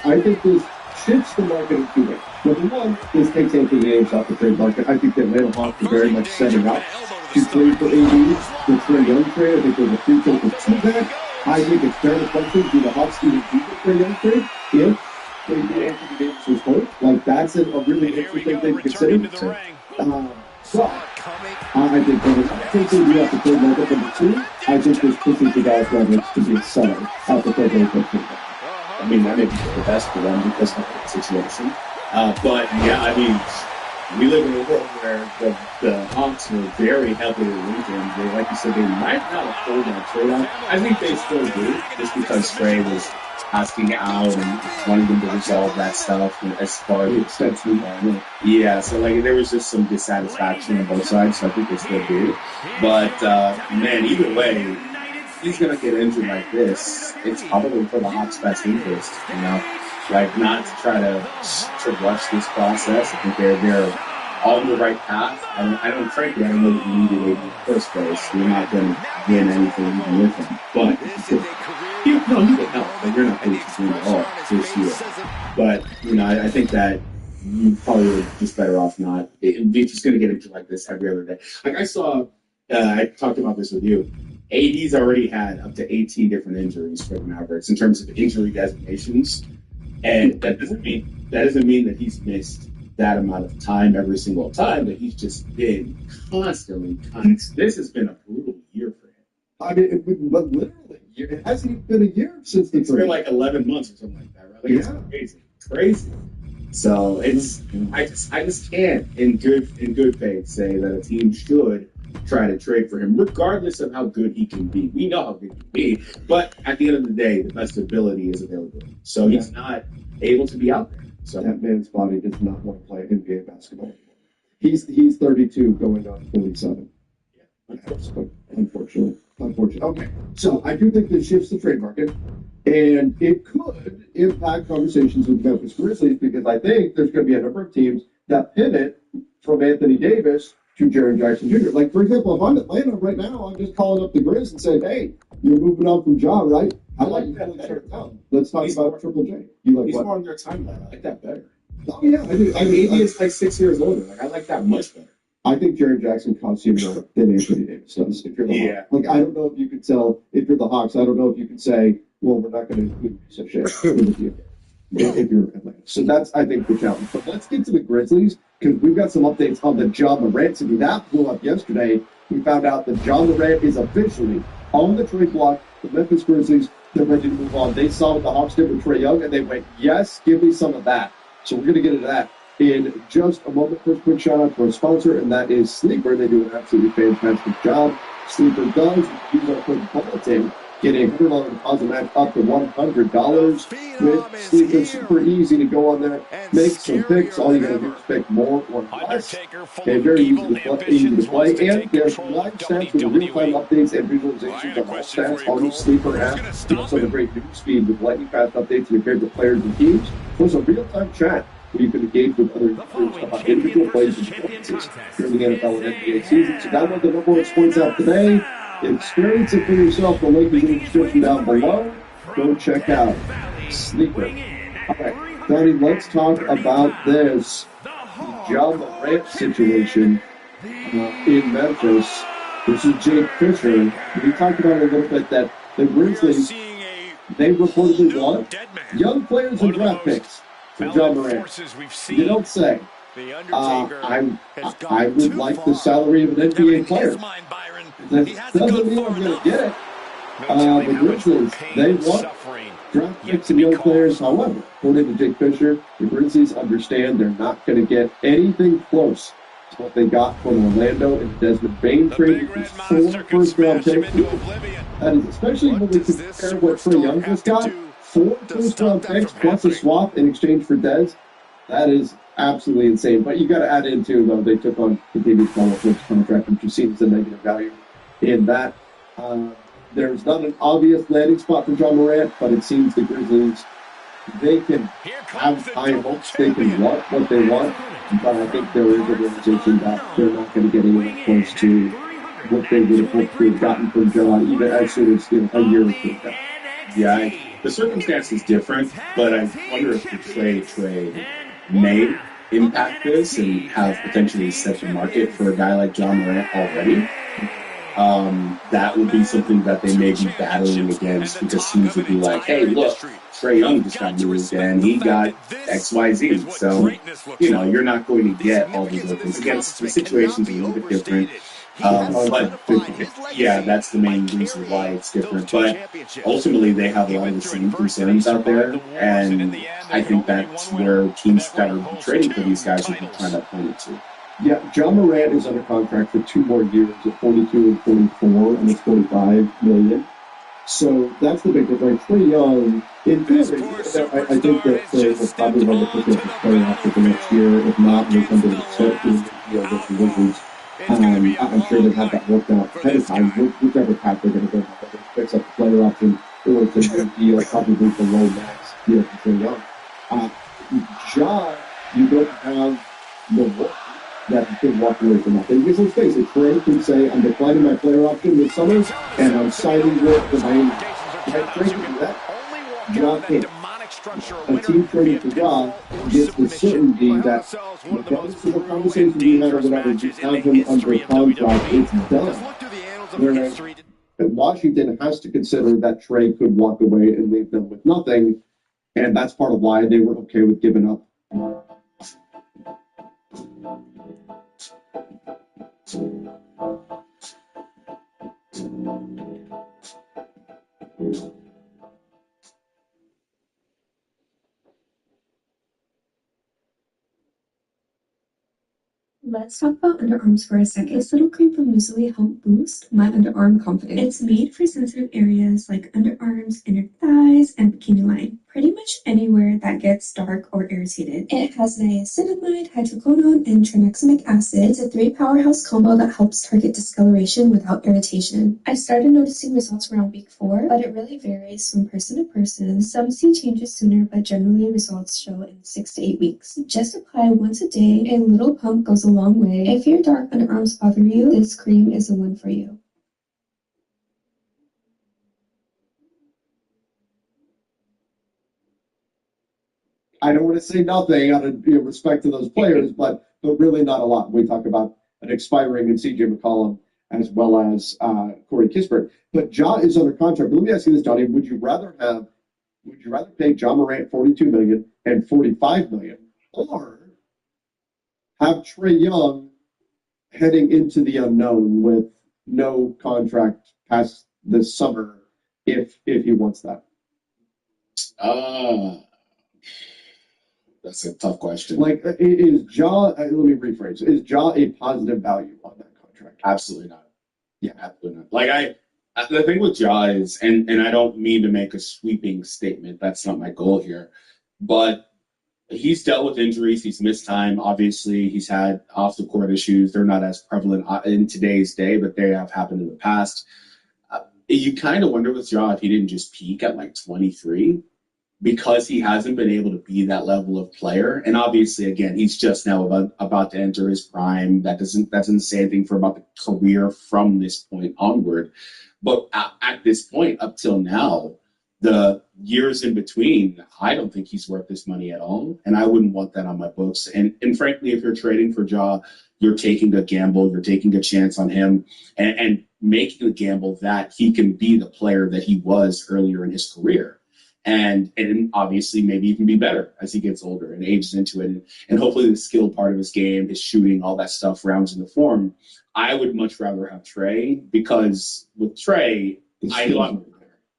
shifts the market in 2 ways. Number one, this takes Anthony Davis off the trade market. I think the Atlanta Hawks are very much setting up to trade for AD. The Trae Young trade, I think there's a future for two-back. I think it's fair to question, do the Hawks even do the Trae Young trade if they do Anthony Davis was hurt? Like, that's a really interesting thing to consider. So, I think they do have to trade market. Number two, I think this pushes the Dallas Mavericks to be a seller at the trade market. I mean, that may be the best for them because of the situation. But, yeah, I mean, we live in a world where the Hawks were very heavily linked in. They, like you said, they might not have pulled that trade out. I think they still do, just because Trae was asking out and wanting them to resolve that stuff as far as extension. Yeah, so, like, there was just some dissatisfaction on both sides, so I think they still do. But, man, either way, he's going to get injured like this. It's probably for the Hawks' best interest, you know? Like, not to try to rush this process. I think they're on the right path. I don't know that you needed AD in the first place. You're not going to win anything even with him. But you get help, but you're not going to win at all this year. But, you know, I think that you probably were just better off not. You're just going to get injured like this every other day. Like, I talked about this with you. AD's already had up to 18 different injuries for the Mavericks in terms of injury designations. And that doesn't mean that he's missed that amount of time every single time, but he's just been constantly. This has been a brutal year for him. I mean, literally, it hasn't even been a year since it's been like 11 months or something like that, right? Like, yeah. It's crazy. crazy. So it's I just can't in good faith say that a team should try to trade for him, regardless of how good he can be. We know how good he can be, but at the end of the day, the best ability is available. So he's not able to be out there. So that man's body does not want to play NBA basketball. He's 32 going on 47. Unfortunately. Okay, so I do think this shifts the trade market, and it could impact conversations with Memphis Grizzlies because I think there's going to be a number of teams that pivot from Anthony Davis to Jaren Jackson Jr. Like, for example, if I'm Atlanta right now, I'm just calling up the Grizz and saying, hey, you're moving on from Ja, right? How about you start down? Let's talk about Triple J. You like he's what? more on their timeline. I like that better. Oh, yeah, I do. And AD is like 6 years older. Like, I like that much better. I think Jaren Jackson costs you more than Anthony Davis does if you're the Hawks. Like, I don't know if you could sell, if you're the Hawks, I don't know if you could say, well, we're not going to include a piece of shit with you if you're Atlanta. So that's, I think, the challenge. But let's get to the Grizzlies because we've got some updates on the Ja Morant. So that blew up yesterday. We found out that Ja Morant is officially on the trade block. The Memphis Grizzlies, they're ready to move on. They saw what the Hawks did with Trae Young, and they went, yes, give me some of that. So we're going to get into that in just a moment. First, quick shout out to our sponsor, and that is Sleeper. They do an absolutely fantastic job. Sleeper does use our code bulletin. Get a $100 deposit match up to $100 with Sleeper. Super easy to go on there, make some picks. All you gotta do is pick more or less. And very easy to play. And there's live stats with real-time updates and visualizations of all stats on the Sleeper app. You also have a great news feed with lightning-fast updates of your favorite players and teams. Plus a real-time chat where you can engage with other users about individual plays and performances during the NFL and NBA season. So download the number one sports app today. Experience it for yourself. The link is in the description down below. Go check out Sleeper. All right, Donnie, let's talk about this Ja Morant situation in Memphis. This is Jake Fisher. We talked about it a little bit that the Grizzlies, they reportedly want young players and draft picks for Ja Morant. You don't say. I would like the salary of an NBA player. That doesn't mean I'm going to get it. The Grizzlies, they want draft picks and young players. However, according to Jake Fisher, the Grizzlies understand they're not going to get anything close to what they got from Orlando in the Desmond Bain trade, which was 4 first-round picks. That is especially when we compare what Trae Young just got. 4 first-round picks plus a swap in exchange for Dez. That is absolutely insane. But you got to add in, too, though, they took on David Caldwell's contract, which you see as a negative value in that. There's not an obvious landing spot for Ja Morant, but it seems the Grizzlies, they can have high hopes, they can want what they want, but I think there is a realization that they're not going to get anywhere close to what they would have hoped to have gotten from Ja, even as soon as a year or two ago. Yeah, the circumstance is different, but I wonder if the trade may impact this and have potentially set the market for a guy like Ja Morant already. That would be something that they may be battling against because teams would be like, hey, look, Trae Young just got moved and he got XYZ. So, you're not going to get all these other things. Again, the situation's a little bit different. But yeah, that's the main reason why it's different. But ultimately, they have a lot of the same concerns out there, and I think that's where teams that are trading for these guys are trying to point it to. Yeah, Ja Morant is under contract for 2 more years at 42 and 44, and it's $45 million. So that's the big difference. Trae Young, in theory, I think that they will probably want to pick up his player after the next year. If not, we'll come to the start to the Wizards. I'm sure they've had that worked out ahead of time, whichever path they're going to go. Whether it picks up the player option or it's a new deal, probably below max deal for Trae Young. Ja, you don't have the work that he can walk away from that. Because let's face it, Trae can say, I'm declining my player option this summer, and I'm signing with the Miami. Trae can do that. Ja can't. A team trading for Ja gets the certainty that regardless of the conversations we had or whatever, just have him under contract, it's done. Whereas Washington has to consider that Trae could walk away and leave them with nothing, and that's part of why they were okay with giving up. Let's talk about underarms for a second. This little cream from Musuli helped boost my underarm confidence. It's made for sensitive areas like underarms, inner thighs, and bikini line. Pretty much anywhere that gets dark or irritated. It has niacinamide, hydrocodone, and tranexamic acid. It's a 3-powerhouse combo that helps target discoloration without irritation. I started noticing results around week 4, but it really varies from person to person. Some see changes sooner, but generally results show in 6 to 8 weeks. Just apply once a day. A little pump goes a long way. If your dark underarms bother you, this cream is the one for you. I don't want to say nothing out of respect to those players, but really not a lot. We talk about an expiring in C.J. McCollum as well as Corey Kispert. But Ja is under contract. But let me ask you this, Donnie: Would you rather pay Ja Morant $42 million and $45 million, or have Trae Young heading into the unknown with no contract past this summer if he wants that? That's a tough question. Like, is Ja, let me rephrase, is Ja a positive value on that contract? Absolutely not. Yeah, absolutely not. Like, the thing with Ja is, and I don't mean to make a sweeping statement, that's not my goal here, but he's dealt with injuries, he's missed time, obviously, he's had off-the-court issues. They're not as prevalent in today's day, but they have happened in the past. You kind of wonder with Ja if he didn't just peak at like 23, because he hasn't been able to be that level of player. And obviously, again, he's just now about to enter his prime. That doesn't say anything for about the career from this point onward. But at this point, up till now, the years in between, I don't think he's worth this money at all. And I wouldn't want that on my books. And frankly, if you're trading for Ja, you're taking a gamble, you're taking a chance on him, and making the gamble that he can be the player that he was earlier in his career. And obviously maybe even be better as he gets older and ages into it. And hopefully the skill part of his game, his shooting, all that stuff rounds into form. I would much rather have Trae, because with Trae, I know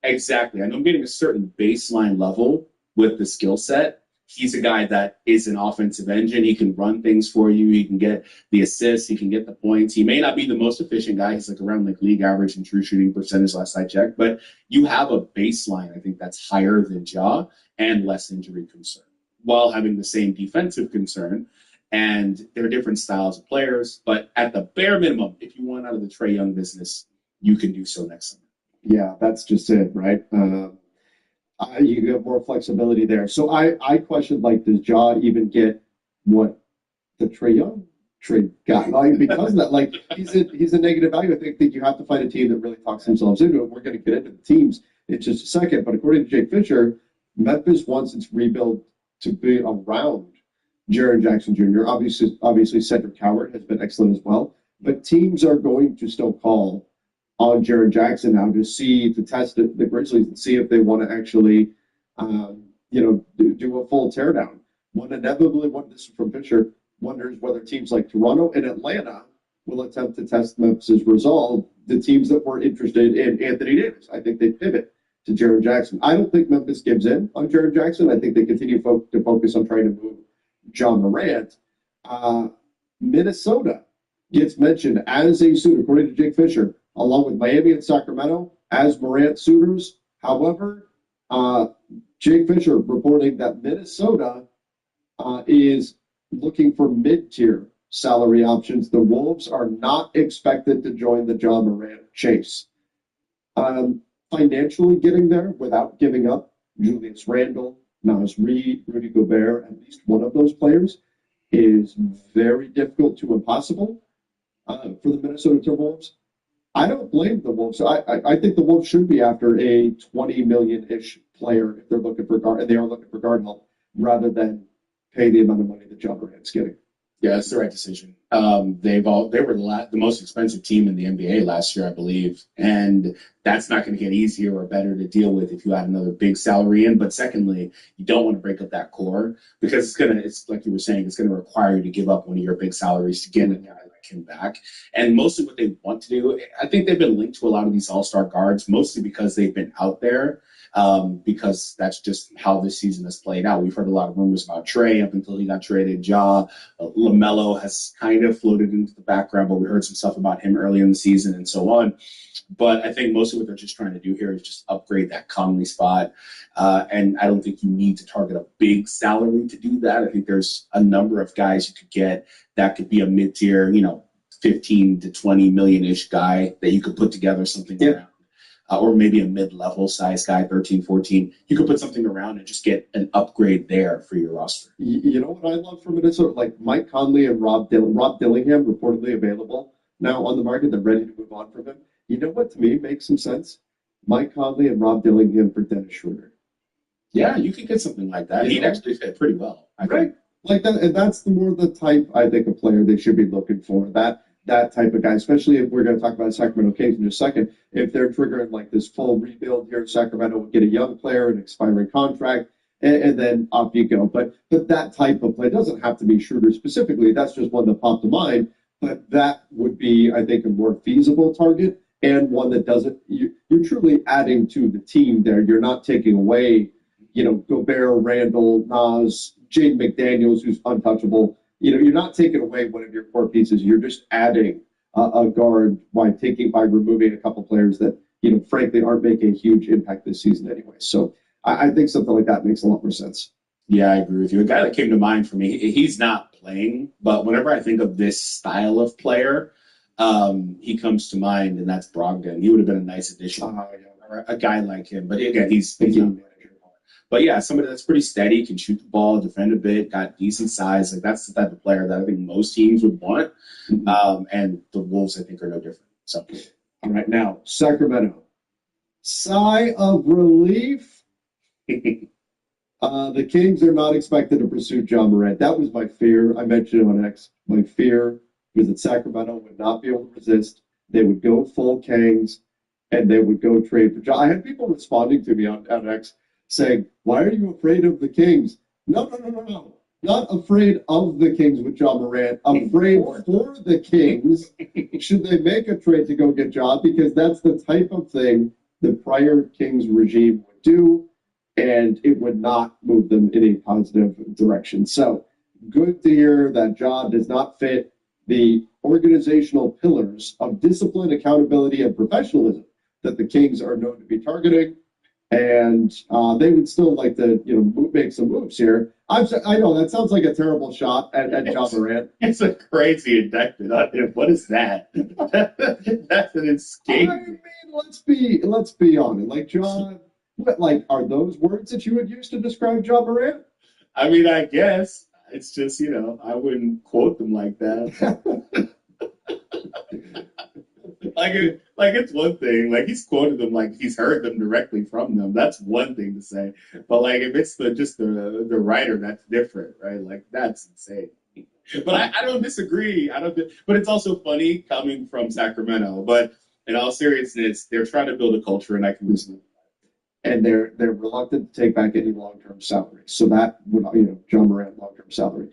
I'm getting a certain baseline level with the skill set. He's a guy that is an offensive engine. He can run things for you. He can get the assists. He can get the points. He may not be the most efficient guy. He's like around like league average in true shooting percentage last I checked. But you have a baseline, I think, that's higher than Ja and less injury concern, while having the same defensive concern. And they're different styles of players. But at the bare minimum, if you want out of the Trae Young business, you can do so next summer. Yeah, that's just it, right? You get more flexibility there. So I questioned, like, does Ja even get what the Trae Young trade got? Like, because of that, like, he's a negative value. I think you have to find a team that really talks themselves into it. We're going to get into the teams in just a second, but according to Jake Fisher, Memphis wants its rebuild to be around Jaren Jackson Jr. Obviously, Cedric Howard has been excellent as well, but teams are going to still call on Jaren Jackson now to test the Grizzlies and see if they want to actually, do a full teardown. This is from Fisher, wonders whether teams like Toronto and Atlanta will attempt to test Memphis' resolve. The teams that were interested in Anthony Davis, I think they pivot to Jaren Jackson. I don't think Memphis gives in on Jaren Jackson. I think they continue to focus on trying to move John Morant. Minnesota gets mentioned as a suitor, according to Jake Fisher, along with Miami and Sacramento as Morant suitors. However, Jake Fisher reporting that Minnesota is looking for mid-tier salary options. The Wolves are not expected to join the John Morant chase. Financially getting there without giving up Julius Randle, Naz Reid, Rudy Gobert, at least one of those players, is very difficult to impossible for the Minnesota Timberwolves. I don't blame the Wolves. I think the Wolves should be after a $20 million-ish player if they're looking for guard, and they are looking for guard help, rather than pay the amount of money that John Morant's getting. Yeah, that's the right decision. They were the most expensive team in the NBA last year, I believe, and that's not going to get easier or better to deal with if you add another big salary in. But secondly, you don't want to break up that core, because it's like you were saying, it's going to require you to give up one of your big salaries to get a guy like him back. And mostly what they want to do, I think they've been linked to a lot of these all-star guards, mostly because they've been out there. because that's just how this season has played out. We've heard a lot of rumors about Trey up until he got traded. LaMelo has kind of floated into the background, but we heard some stuff about him early in the season and so on. But I think most of what they're just trying to do here is just upgrade that Conley spot. And I don't think you need to target a big salary to do that. I think there's a number of guys you could get that could be a mid-tier, 15 to 20 million-ish guy that you could put together something around. Or maybe a mid-level size guy, 13, 14. You could put something around and just get an upgrade there for your roster. You know what I love from it is sort of like Mike Conley and Rob Dillingham reportedly available now on the market. They're ready to move on from him. You know what to me makes some sense? Mike Conley and Rob Dillingham for Dennis Schroeder. Yeah, you could get something like that. He'd actually fit pretty well. I think. Like that, and that's the type I think of player they should be looking for. That type of guy, especially if we're going to talk about Sacramento Kings in just a second. If they're triggering like this full rebuild here in Sacramento, get a young player, an expiring contract, and then off you go. But that type of play doesn't have to be Schroeder specifically. That's just one that popped to mind. But that would be, I think, a more feasible target and one that doesn't. You're truly adding to the team there. You're not taking away, Gobert, Randall, Nas, Jaden McDaniels, who's untouchable. You're not taking away one of your core pieces. You're just adding a guard by removing a couple players that, frankly, aren't making a huge impact this season anyway. So I think something like that makes a lot more sense. Yeah, I agree with you. A guy that came to mind for me, he's not playing, but whenever I think of this style of player, he comes to mind, and that's Brogdon. He would have been a nice addition, or a guy like him. But again, he's not. But yeah, somebody that's pretty steady, can shoot the ball, defend a bit, got decent size. Like that's the type of player that I think most teams would want. And the Wolves, I think, are no different. So, all right, now Sacramento, sigh of relief. The Kings are not expected to pursue John Morant. That was my fear. I mentioned it on X. My fear was that Sacramento would not be able to resist. They would go full Kings, and they would go trade for John. I had people responding to me on X saying, why are you afraid of the Kings? No. Not afraid of the Kings with John Morant. Afraid for the Kings. Should they make a trade to go get John? Because that's the type of thing the prior Kings regime would do, and it would not move them in a positive direction. So good to hear that John does not fit the organizational pillars of discipline, accountability, and professionalism that the Kings are known to be targeting. And they would still like to, make some moves here. I know that sounds like a terrible shot at John Morant. It's a crazy indictment on him. What is that? That's an escape. I mean, let's be honest. Like John, are those words that you would use to describe John Morant? I mean, I guess it's just I wouldn't quote them like that. Like it's one thing, like he's quoted them like he's heard them directly from them. That's one thing to say. But like if it's the writer, that's different, right? Like that's insane. But I don't disagree. But it's also funny coming from Sacramento. But in all seriousness, they're trying to build a culture, and I can listen. And they're reluctant to take back any long-term salary. So that would, John Morant long-term salary.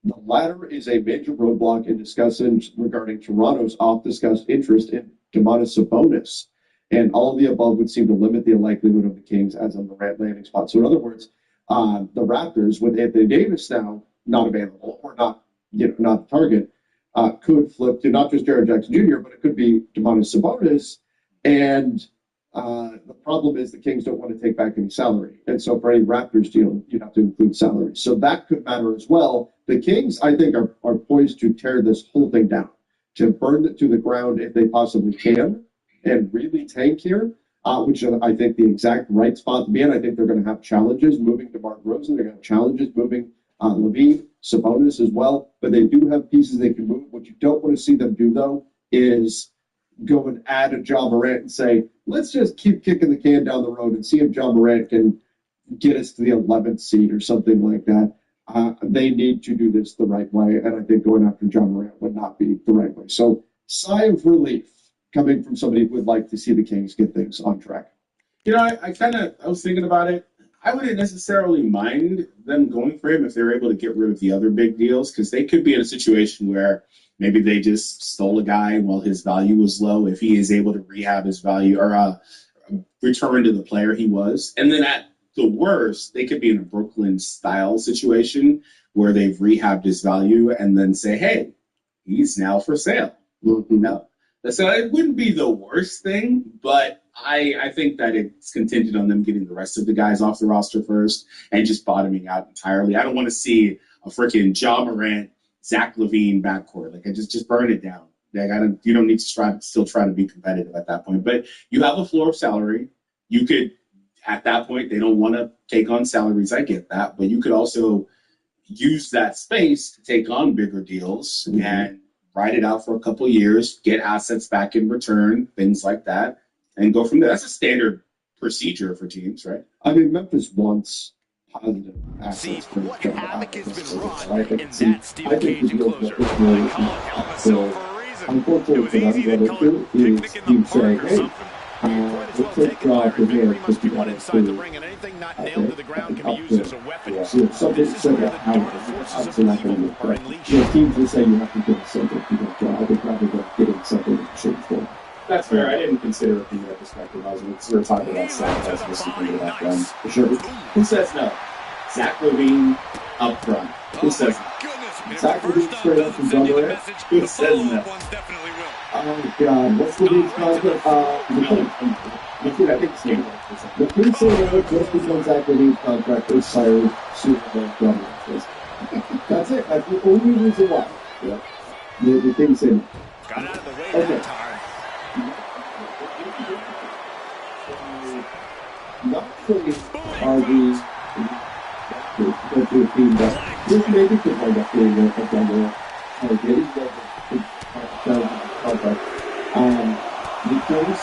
The latter is a major roadblock in discussions regarding Toronto's oft-discussed interest in Domantas Sabonis. And all of the above would seem to limit the likelihood of the Kings as a Morant landing spot. So in other words, the Raptors, with Anthony Davis now not available or not the target, could flip to not just Jaren Jackson Jr., but it could be Domantas Sabonis. And the problem is the Kings don't want to take back any salary. And so for any Raptors deal, you'd have to include salary. So that could matter as well. The Kings, I think, are poised to tear this whole thing down, to burn it to the ground if they possibly can, and really tank here, which is, I think, the exact right spot to be in. I think they're going to have challenges moving DeMar DeRozan. They're going to have challenges moving Levine, Sabonis as well. But they do have pieces they can move. What you don't want to see them do, though, is go and add a John Morant and say, let's just keep kicking the can down the road and see if John Morant can get us to the 11th seed or something like that. They need to do this the right way, and I think going after John Morant would not be the right way. So, sigh of relief coming from somebody who would like to see the Kings get things on track. I was thinking about it. I wouldn't necessarily mind them going for him if they're able to get rid of the other big deals, because they could be in a situation where maybe they just stole a guy while his value was low. If he is able to rehab his value or return to the player he was. And then at the worst, they could be in a Brooklyn style situation where they've rehabbed his value and then say, hey, he's now for sale. No. So it wouldn't be the worst thing, but I think that it's contingent on them getting the rest of the guys off the roster first and just bottoming out entirely. I don't want to see a freaking Ja Morant, Zach LaVine backcourt. Like, just burn it down. Like, you don't need to still try to be competitive at that point. But you have a floor of salary. You could, at that point, they don't want to take on salaries. I get that. But you could also use that space to take on bigger deals and ride it out for a couple of years, get assets back in return, things like that, and go from there. That's a standard procedure for teams, right? I mean, Memphis wants positive assets for what havoc has been wrought in that steel cage enclosure. Unfortunately for them, what they do is you say, hey, we'll take Ja for here, but you got to include something said that obviously not going to be correct. Teams will say you have to give us something to get Ja. I think rather than getting something in exchange for. That's fair. I didn't consider it from that perspective. We were talking about Zach. I was listening about them. For sure. Who says no? Zach LaVine up front. Who says no? Zach LaVine straight up from Delaware. Who says no? Oh, God. What's LaVine's contract? I think it's the Kings say no just because Zach LaVine's contract expired sooner than Delaware. That's it. That's the only reason why. Yeah. The Kings say no. Got out of the way that time. Not fully are these the team that this maybe could wind up being a Denver getting the contract. The Kings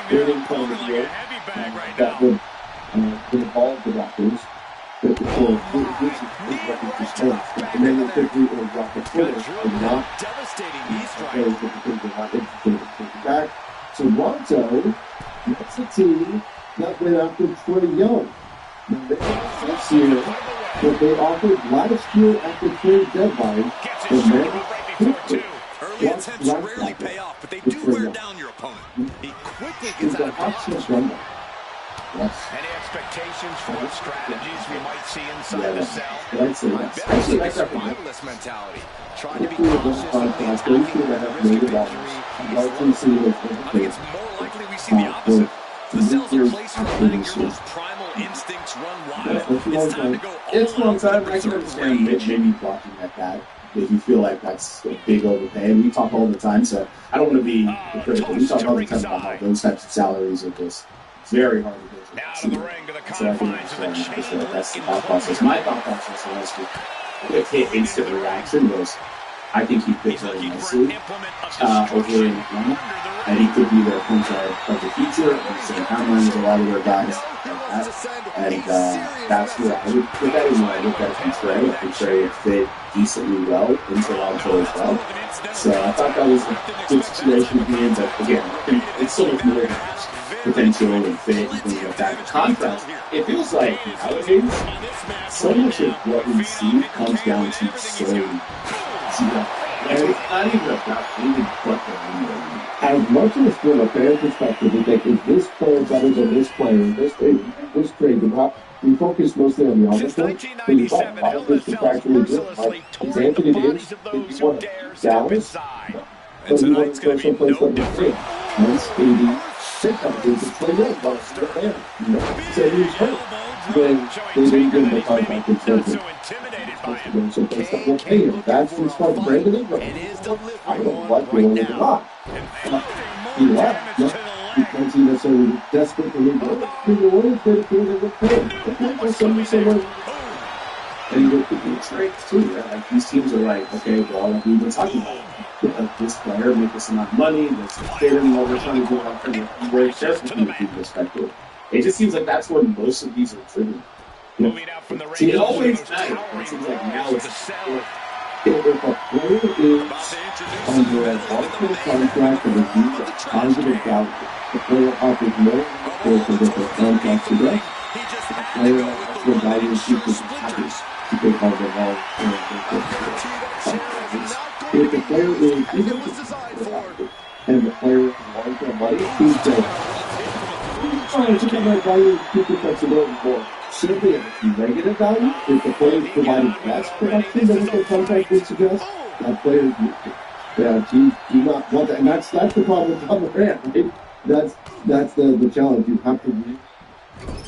getting part of the deal that would involve the Raptors. But this is what we just told. And then they quickly will drop the footage and not those that the Kings are not interested in taking back. Toronto, that's a team that went after Trae Young. Now, they this year, what they offered last year at the trade deadline was man early attempts rarely pay off, but they do wear down your opponent. He quickly gets out of trouble. Yes. Any expectations for what strategies we might see inside the cell? I bet it's a survivalist mentality. Trying to be cautious of the attacking risk of injury. I think it's more likely we see the opposite. The cell's a place for letting your most primal instincts run wild. It's time to go all it's one time. I can understand maybe blocking at that if you feel like that's a big overpay. And we talk all the time, so I don't want to be critical. We talk all the time about how those types of salaries are just very hard to get. Out of the ring to the confines of the chain. That's the thought process. My thought process was the instant reaction was, I think he fits very nicely over in Atlanta, and he could be their point guard of the future. And so timeline with a lot of their guys like that, and that's where I would put that in when I look at Trey. I think Trey would fit decently well in Toronto as well. So I thought that was a good situation to be in, but again, it's so much more potential and fit and things like that. The contrast, it feels like nowadays, so much of what we see comes down to and it's not even about anything but the window. As much as from a fan perspective, we think, is this player better than this player? This trade, we focus mostly on the offense. But you're right, a lot of this is actually good. Like, is Anthony Davis, if you want Dallas, but you want to go someplace like the trade. Once 86 is a trade in, but it's still there. So he was hurt when they didn't give him a contract extension. So they said, well, hey, if that's what's called Brandon Ingram, I don't like the way they lie. He left, because he was so desperate to leave. The Warriors did it, they were paying. Okay, somebody said, well, and you look at the trades too, right? Like, these teams are like, okay, well, like we've been talking about, this player make this amount of money, this fit him, what we're trying to do on very careful from the team perspective. It just seems like that's where most of these are driven. See, it always matters. It seems like now it's if a player is under a long-term contract and receives a positive value, the player offers more for the contract to get. The player has the value and keeps happy to take on the long-term contract. If the player is and the player has long-term money, he's dead. I think I might value future flexibility more. Simply as negative value, if the players provided less production than what their contract would suggest, that players do not want that. And that's the problem with John Moran, right? That's the challenge. You have to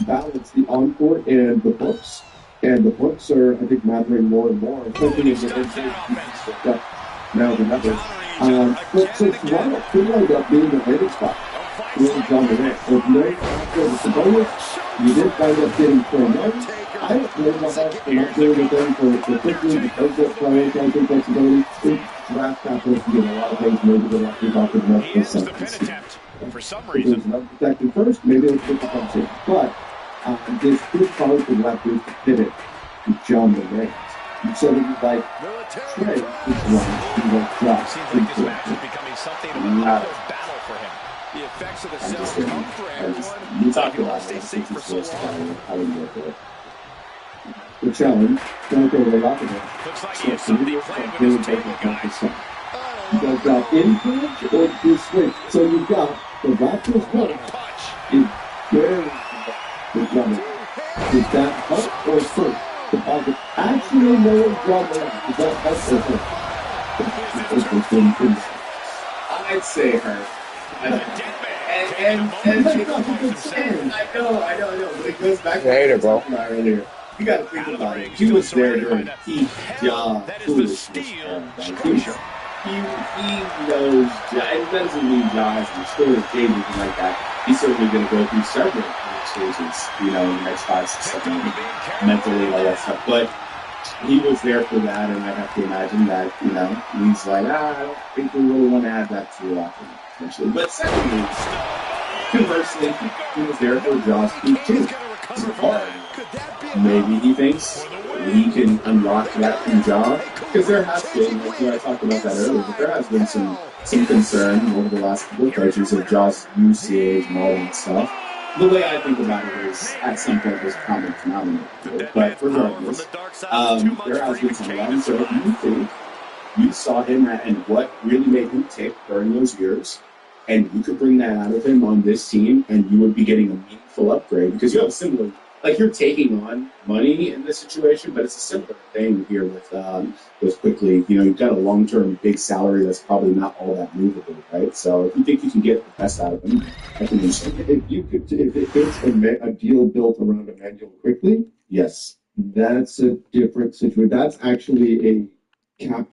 balance the on-court and the books. And the books are, I think, mattering more and more, especially as the now than ever. But so Toronto could end up being the landing spot for John Morant. So if you don't go to Sabonis, you did wind up getting Trey Young. I don't blame the Hawks for not doing anything for quickly because they're prioritizing flexibility. Draft capital can get a lot of things. Maybe they're not talking about the seconds. For some If there's another protected first, maybe let's put the conversation. But there's good cause for Raptors to pivot to John Morant. So that you like Trey is one, you like Josh. Seems like this match is becoming something of an uphill battle for him. The effects of the cells come for everyone. You talk about stay safe for so long. How do you work it? The challenge, don't go right off of it. Looks like he has somebody playing with his table, guys. You guys got influence or you switch. So you've got the Raptors coach is very with Drummond. Is that help or hurt? The positive actually knowing Drummond, is that help or hurt? I'd say her. And I know, but it goes back to what we talked about earlier. You got to think about it. He was there during peak job foolishness. He knows, and doesn't mean Josh and still is David like that. He's certainly going to go through several stages, in the next 5, 6, 7 years, mentally and all that stuff. But he was there for that, and I have to imagine that, he's like, I don't think we really want to add that to your offering, essentially. But secondly, conversely, he was there for Josh Peak too. It's hard. Maybe he thinks he can unlock that from Ja, because there has been, I talked about that earlier, but there has been some concern over the last couple of coaches of Ja's usage and all that stuff. The way I think about it is, at some point, there's common denominator. But regardless, there has been some alarm. So if you think you saw him and what really made him tick during those years, and you could bring that out of him on this team, and you would be getting a meaningful upgrade, because you have a similar, you're taking on money in this situation, but it's a similar thing here with Quickly. You've got a long-term big salary that's probably not all that movable, right? So if you think you can get the best out of him, I think you should. If it's a deal built around Emmanuel Quickly, yes, that's a different situation. That's actually a cap